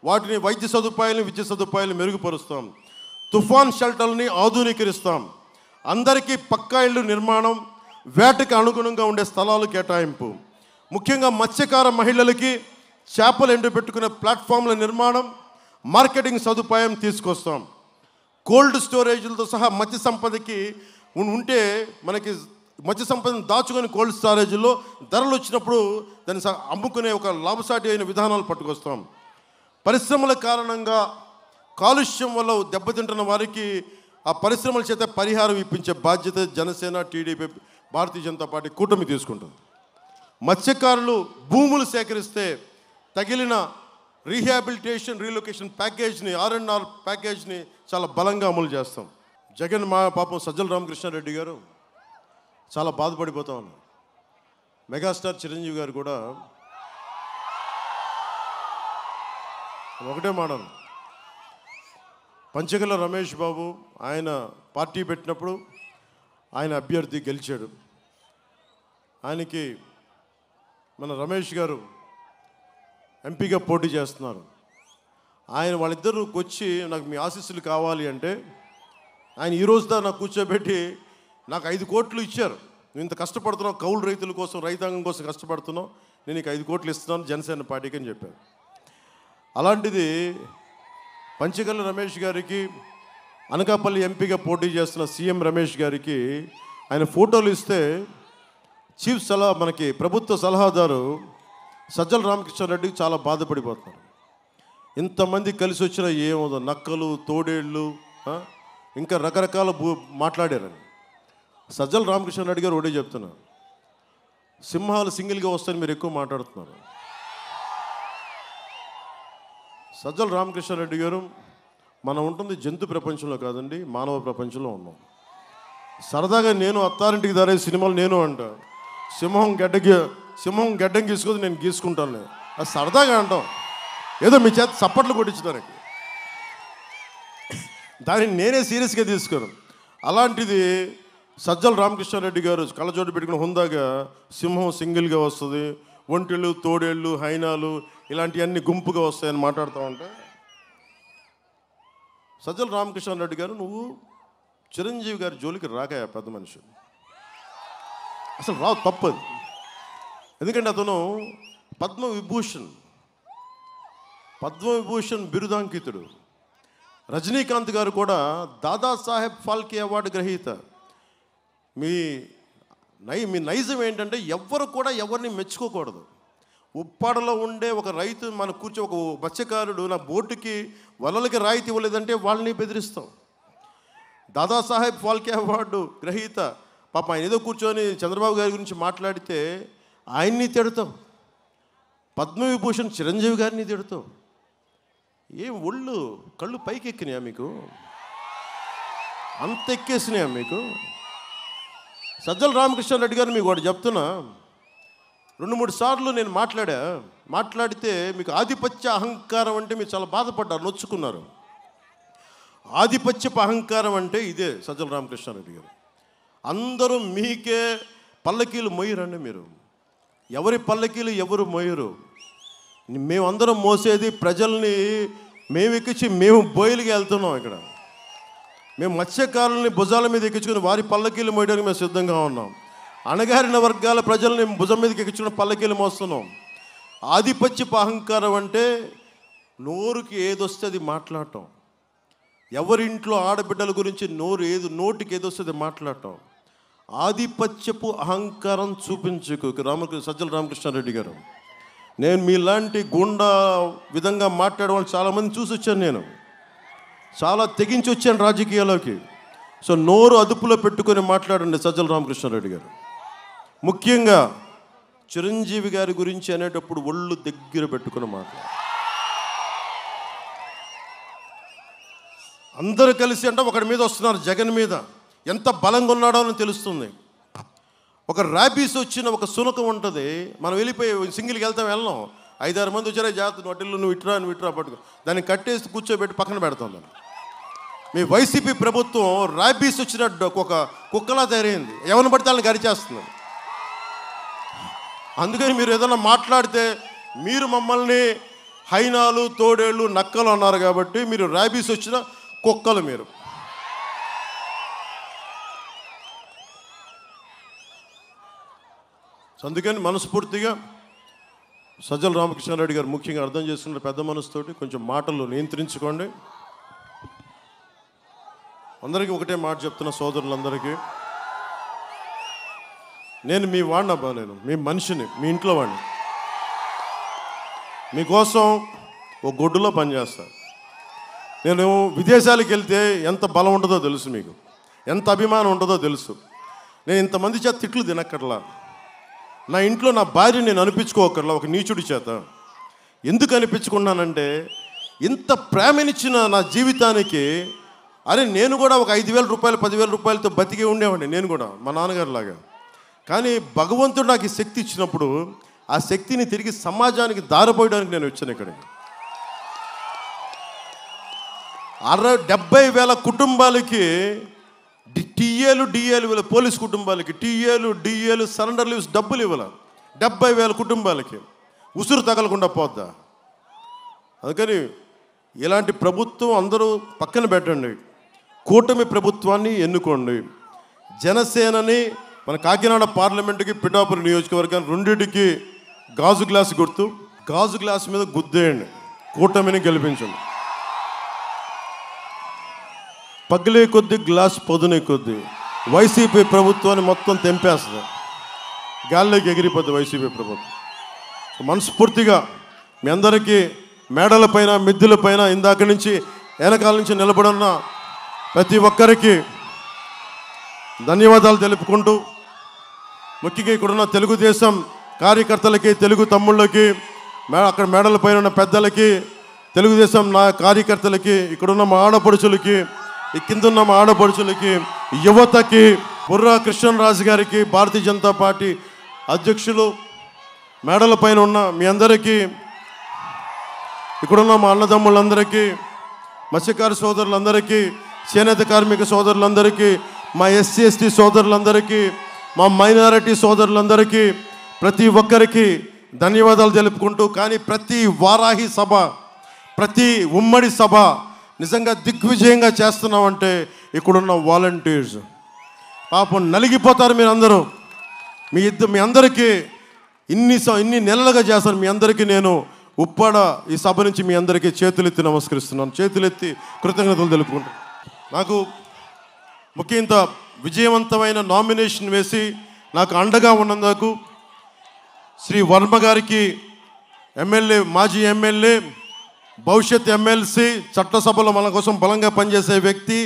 వాటిని వైద్య సదుపాయాలను విద్య సదుపాయాలను మెరుగుపరుస్తాం. తుఫాన్ షెల్టర్ని ఆధునీకరిస్తాం. అందరికీ పక్కా ఇళ్ళు నిర్మాణం, వేటకి అనుగుణంగా ఉండే స్థలాలు కేటాయింపు. ముఖ్యంగా మత్స్యకార మహిళలకి చేపలు ఎండబెట్టుకునే ప్లాట్ఫామ్ల నిర్మాణం, మార్కెటింగ్ సదుపాయం తీసుకొస్తాం. కోల్డ్ స్టోరేజ్లతో సహా మత్స్య సంపదకి ఉంటే మనకి మత్స్య సంపదను దాచుకొని కోల్డ్ స్టోరేజ్లో ధరలు వచ్చినప్పుడు దాన్ని అమ్ముకునే ఒక లాభసాటి అయిన విధానాలు పట్టుకొస్తాం. పరిశ్రమల కారణంగా కాలుష్యం వల్ల దెబ్బతింటున్న వారికి ఆ పరిశ్రమల చేత పరిహారం ఇప్పించే బాధ్యత జనసేన, టీడీపీ, భారతీయ జనతా పార్టీ కూటమి తీసుకుంటుంది. మత్స్యకారులు భూములు సేకరిస్తే తగిలిన రీహాబిలిటేషన్, రీలొకేషన్ ప్యాకేజ్ని, R&R ప్యాకేజ్ని చాలా బలంగా అమలు చేస్తాం. జగన్ మా పాపం సజ్జల రామకృష్ణారెడ్డి గారు చాలా బాధపడిపోతా ఉన్నారు. మెగాస్టార్ చిరంజీవి గారు కూడా ఒకటే మాటను, పంచగల రమేష్ బాబు ఆయన పార్టీ పెట్టినప్పుడు ఆయన అభ్యర్థి గెలిచాడు. ఆయనకి మన రమేష్ గారు ఎంపీగా పోటీ చేస్తున్నారు. ఆయన వాళ్ళిద్దరూ వచ్చి నాకు మీ ఆశీస్సులు కావాలి అంటే ఆయన ఈరోజు దా నాకు కూర్చోబెట్టి నాకు 5 కోట్లు ఇచ్చారు. నువ్వు ఇంత కష్టపడుతున్నావు, కౌలు రైతుల కోసం, రైతాంగం కోసం కష్టపడుతున్నావు, నేను నీకు 5 కోట్లు ఇస్తున్నాను జనసేన పార్టీకి అని చెప్పారు. అలాంటిది పంచగల రమేష్ గారికి, అనకాపల్లి ఎంపీగా పోటీ చేస్తున్న సీఎం రమేష్ గారికి ఆయన ఫోటోలు ఇస్తే చీఫ్ మనకి ప్రభుత్వ సలహాదారు సజ్జల రామకృష్ణారెడ్డికి చాలా బాధపడిపోతున్నారు. ఇంతమంది కలిసి వచ్చిన ఏమో నక్కలు, తోడేళ్ళు, ఇంకా రకరకాల మాట్లాడారని. సజ్జల రామకృష్ణారెడ్డి గారు ఒకటే చెప్తున్నారు, సింహాలు సింగిల్గా వస్తాయని మీరు ఎక్కువ మాట్లాడుతున్నారు. సజ్జల రామకృష్ణారెడ్డి గారు, మనం ఉంటుంది జంతు ప్రపంచంలో కాదండి, మానవ ప్రపంచంలో ఉన్నాం. సరదాగా నేను అత్తారింటికి దారే సినిమాలు నేను అంట, సింహం గడ్డం గీసుకొని నేను గీసుకుంటాను, అది సరదాగా అంటాం, ఏదో మీ చేత చప్పట్లు కొట్టించడానికి. దాన్ని నేనే సీరియస్గా తీసుకోను. అలాంటిది సజ్జల రామకృష్ణారెడ్డి గారు కళ్ళజోడు పెట్టుకుని హుందాగా సింహం సింగిల్గా వస్తుంది, ఒంటెలు, తోడేళ్ళు, హైనాలు ఇలాంటివన్నీ గుంపుగా వస్తాయని మాట్లాడుతూ ఉంటే, సజ్జల రామకృష్ణారెడ్డి గారు నువ్వు చిరంజీవి గారి జోలికి రాకాయ పెద్ద మనిషి, అసలు రావు, తప్పదు. ఎందుకంటే అతను పద్మవిభూషణ్ బిరుదాంకితుడు. రజనీకాంత్ గారు కూడా దాదాసాహెబ్ ఫాల్కే అవార్డు గ్రహీత. మీ నైజం ఏంటంటే ఎవ్వరు కూడా ఎవరిని మెచ్చుకోకూడదు. ఉప్పాడలో ఉండే ఒక రైతు మన కూర్చో ఒక మత్స్యకారుడు నా బోటుకి వలలకి రాయితీ ఇవ్వలేదంటే వాళ్ళని బెదిరిస్తాం. దాదాసాహెబ్ ఫాల్కే అవార్డు గ్రహీత పాప ఆయన ఏదో కూర్చొని చంద్రబాబు గారి గురించి మాట్లాడితే ఆయన్ని తిడతాం. పద్మవిభూషణ్ చిరంజీవి గారిని తిడతాం. ఏం ఒళ్ళు కళ్ళు పైకి ఎక్కినాయా మీకు? అంత ఎక్కేసినాయా మీకు? సజ్జల రామకృష్ణారెడ్డి గారు మీకు ఒకటి చెప్తున్నా, 2-3 సార్లు నేను మాట్లాడితే మీకు ఆధిపత్య అహంకారం అంటే మీరు చాలా బాధపడ్డారు, నొచ్చుకున్నారు. ఆధిపత్యపు అహంకారం అంటే ఇదే సజ్జల రామకృష్ణారెడ్డి గారు. అందరూ మీకే పల్లకీలు మోయరండి. మీరు ఎవరి పల్లకీలు ఎవరు మోయరు. మేమందరం మోసేది ప్రజల్ని, మేము ఎక్కించి మేము బోయిలకి వెళ్తున్నాం. ఇక్కడ మేము మత్స్యకారులని భుజాల మీద ఎక్కించుకుని వారి పల్లకీలు మోయడానికి మేము సిద్ధంగా ఉన్నాం. అణగారిన వర్గాల ప్రజల్ని భుజం మీదకి ఎక్కించుకుని పల్లకీలు మోస్తున్నాం. ఆధిపత్యపు అహంకారం అంటే నోరుకి ఏదొస్తే అది మాట్లాడటం, ఎవరింట్లో ఆడబిడ్డల గురించి నోటికి ఏదొస్తుంది మాట్లాడటం. ఆధిపత్యపు అహంకారం చూపించుకు సజ్జల రామకృష్ణారెడ్డి గారు. నేను మీలాంటి గుండా విధంగా మాట్లాడే వాళ్ళు చాలామంది చూసి వచ్చాను. నేను చాలా తెగించి వచ్చాను రాజకీయాల్లోకి. సో నోరు అదుపులో పెట్టుకొని మాట్లాడండి సజ్జల రామకృష్ణారెడ్డి గారు. ముఖ్యంగా చిరంజీవి గారి గురించి అనేటప్పుడు ఒళ్ళు దగ్గర పెట్టుకుని మాట్లాడు. అందరూ కలిసి అంటే ఒకడి మీద వస్తున్నారు, జగన్ మీద ఎంత బలంగా ఉన్నాడో అని తెలుస్తుంది. ఒక ర్యాబీస్ వచ్చిన ఒక సునకం ఉంటుంది, మనం వెళ్ళిపోయి సింగిల్కి వెళ్ళం, 5-6 మంది వచ్చారా జాగ్రత్త నోటిల్లు నువ్వు ఇట్రా పట్టుకో, దాన్ని కట్టేసి కూర్చోబెట్టి పక్కన పెడతాం దాన్ని. మీ వైసీపీ ప్రభుత్వం ర్యాబీస్ వచ్చిన ఒక కుక్కలా తయారైంది, ఎవరిని పడితే వాళ్ళని గరిచేస్తుంది. అందుకని మీరు ఏదైనా మాట్లాడితే మీరు మమ్మల్ని హైనాలు, తోడేళ్ళు, నక్కలు అన్నారు కాబట్టి మీరు ర్యాబీస్ వచ్చిన కుక్కలు మీరు. అందుకని మనస్ఫూర్తిగా సజ్జల రామకృష్ణారెడ్డి గారు ముఖ్యంగా అర్థం చేసుకున్న పెద్ద మనసుతోటి కొంచెం మాటలు నియంత్రించుకోండి. అందరికీ ఒకటే మాట చెప్తున్న సోదరులందరికీ, నేను మీ వాడిని అబ్బా, నేను మీ మనిషిని, మీ ఇంట్లో వాడిని. మీకోసం ఒక గొడ్డులో పనిచేస్తాను. నేను విదేశాలకు వెళ్తే ఎంత బలం ఉంటుందో తెలుసు, మీకు ఎంత అభిమానం ఉంటుందో తెలుసు. నేను ఇంతమంది చేత తిట్లు తినక్కర్లా, నా ఇంట్లో నా భార్య నేను అనిపించుకోకర్లా ఒక నీచుడి చేత. ఎందుకు అనిపించుకున్నానంటే ఇంత ప్రేమనిచ్చిన నా జీవితానికి, అరే నేను కూడా ఒక 5,000 రూపాయలు 10,000 రూపాయలతో బతికి ఉండేవాడిని నేను కూడా మా నాన్నగారు లాగా. కానీ భగవంతుడు నాకు ఈ శక్తి ఇచ్చినప్పుడు ఆ శక్తిని తిరిగి సమాజానికి దారిపోయడానికి నేను వచ్చాను ఇక్కడికి. 70,000 కుటుంబాలకి టీఏలు డిఏలు ఇవ్వాలి, పోలీస్ కుటుంబాలకి టీఏలు డిఏలు సరెండర్ లీవ్స్ డబ్బులు ఇవ్వాలి. 70,000 కుటుంబాలకి ఉసురు తగలకుండా పోద్దా? అందుకని ఇలాంటి ప్రభుత్వం అందరూ పక్కన పెట్టండి, కూటమి ప్రభుత్వాన్ని ఎన్నుకోండి. జనసేనని మన కాకినాడ పార్లమెంటుకి, పిఠాపురం నియోజకవర్గాన్ని రెండింటికి గాజు గ్లాసు గుర్తు, గాజు గ్లాసు మీద గుద్దేయండి, కూటమిని గెలిపించండి. పగిలే కొద్దీ గ్లాస్ పొదునే కొద్దీ వైసీపీ ప్రభుత్వాన్ని మొత్తం తెంపేస్తుంది, గాల్లోకి ఎగిరిపోద్ది వైసీపీ ప్రభుత్వం. మనస్ఫూర్తిగా మీ అందరికీ మేడలపైన మిద్దెలపైన ఇందాక నుంచి వెనకాల నుంచి నిలబడున్న ప్రతి ఒక్కరికి ధన్యవాదాలు తెలుపుకుంటూ, ముఖ్యంగా ఇక్కడున్న తెలుగుదేశం కార్యకర్తలకి, తెలుగు తమ్ముళ్ళకి, అక్కడ మేడలపైన ఉన్న పెద్దలకి, తెలుగుదేశం నా కార్యకర్తలకి, ఇక్కడున్న మా ఆడపడుచులకి, ఈ కిందున్న మా ఆడపడుచులకి, యువతకి, బుర్రా కృష్ణరాజు గారికి, భారతీయ జనతా పార్టీ అధ్యక్షులు, మేడల పైన ఉన్న మీ అందరికీ, ఇక్కడున్న మా అన్నదమ్ములందరికీ, మత్స్యకార సోదరులందరికీ, చేనేత కార్మిక సోదరులందరికీ, మా ఎస్సీ ఎస్టీ సోదరులందరికీ, మా మైనారిటీ సోదరులందరికీ, ప్రతి ఒక్కరికి ధన్యవాదాలు తెలుపుకుంటూ, కానీ ప్రతి వారాహి సభ, ప్రతి ఉమ్మడి సభ నిజంగా దిగ్విజయంగా చేస్తున్నామంటే ఇక్కడున్న వాలంటీర్స్ పాపం నలిగిపోతారు. మీరు అందరూ మీ అందరికీ ఇన్ని నెలలుగా చేస్తారు. మీ అందరికీ నేను ఉప్పాడ ఈ సభ నుంచి మీ అందరికీ చేతులెత్తి నమస్కరిస్తున్నాను, చేతులెత్తి కృతజ్ఞతలు తెలుపుకుంటాను. నాకు ముఖ్యంగా ఇంత విజయవంతమైన నామినేషన్ వేసి నాకు అండగా ఉన్నందుకు శ్రీ వర్మ గారికి, ఎమ్మెల్యే, మాజీ ఎమ్మెల్యే, భవిష్యత్ ఎమ్మెల్సీ, చట్టసభలో మన కోసం బలంగా పనిచేసే వ్యక్తి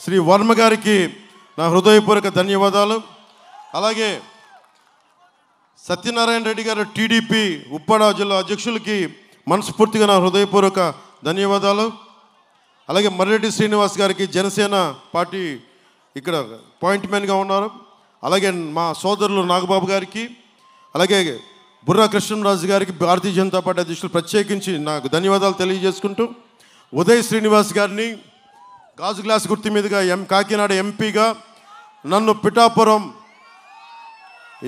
శ్రీ వర్మ గారికి నా హృదయపూర్వక ధన్యవాదాలు. అలాగే సత్యనారాయణ రెడ్డి గారు టీడీపీ ఉప్పాడ జిల్లా అధ్యక్షులకి మనస్ఫూర్తిగా నా హృదయపూర్వక ధన్యవాదాలు. అలాగే మర్రెడ్డి శ్రీనివాస్ గారికి జనసేన పార్టీ ఇక్కడ పాయింట్ మ్యాన్గా ఉన్నారు. అలాగే మా సోదరులు నాగబాబు గారికి, అలాగే బుర్రా కృష్ణరాజు గారికి, భారతీయ జనతా పార్టీ అధ్యక్షులు ప్రత్యేకించి నాకు ధన్యవాదాలు తెలియజేసుకుంటూ, ఉదయ్ శ్రీనివాస్ గారిని గాజు గ్లాస్ గుర్తు మీదుగా కాకినాడ ఎంపీగా, నన్ను పిఠాపురం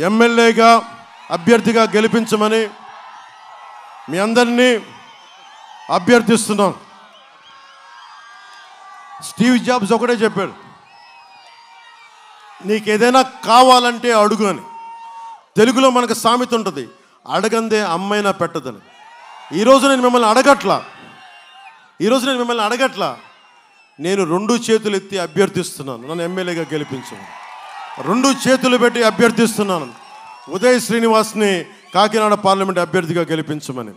ఎమ్మెల్యేగా అభ్యర్థిగా గెలిపించమని మీ అందరినీ అభ్యర్థిస్తున్నాను. స్టీవ్ జాబ్స్ ఒకటే చెప్పాడు, నీకు ఏదైనా కావాలంటే అడుగు అని. తెలుగులో మనకు సామెత ఉంటుంది, అడగందే అమ్మైనా పెట్టదని. ఈరోజు నేను మిమ్మల్ని అడగట్లా, నేను 2 చేతులు ఎత్తి అభ్యర్థిస్తున్నాను, నన్ను ఎమ్మెల్యేగా గెలిపించమని 2 చేతులు పెట్టి అభ్యర్థిస్తున్నాను. ఉదయ్ శ్రీనివాస్ని కాకినాడ పార్లమెంట్ అభ్యర్థిగా గెలిపించమని.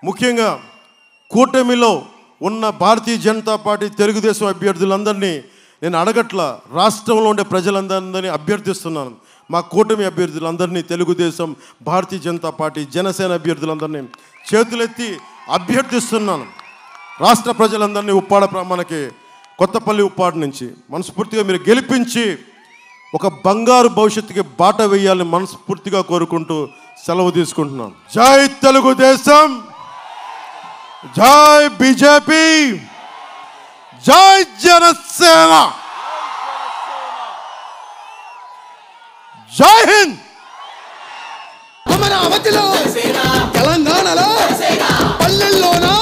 ముఖ్యంగా కూటమిలో ఉన్న భారతీయ జనతా పార్టీ, తెలుగుదేశం అభ్యర్థులందరినీ నేను అడగట్లా, రాష్ట్రంలో ఉండే ప్రజలందరినీ అభ్యర్థిస్తున్నాను. మా కూటమి అభ్యర్థులందరినీ, తెలుగుదేశం, భారతీయ జనతా పార్టీ, జనసేన అభ్యర్థులందరినీ చేతులెత్తి అభ్యర్థిస్తున్నాను. రాష్ట్ర ప్రజలందరినీ ఉప్పాడ, మనకి కొత్తపల్లి ఉప్పాడ నుంచి మనస్ఫూర్తిగా మీరు గెలిపించి ఒక బంగారు భవిష్యత్తుకి బాట వేయాలని మనస్ఫూర్తిగా కోరుకుంటూ సెలవు తీసుకుంటున్నాను. జై తెలుగుదేశం, జై బీజేపీ, జై జనసేన, జై హింద్. అమరావతిలో తెలంగాణలో పల్లెల్లోనా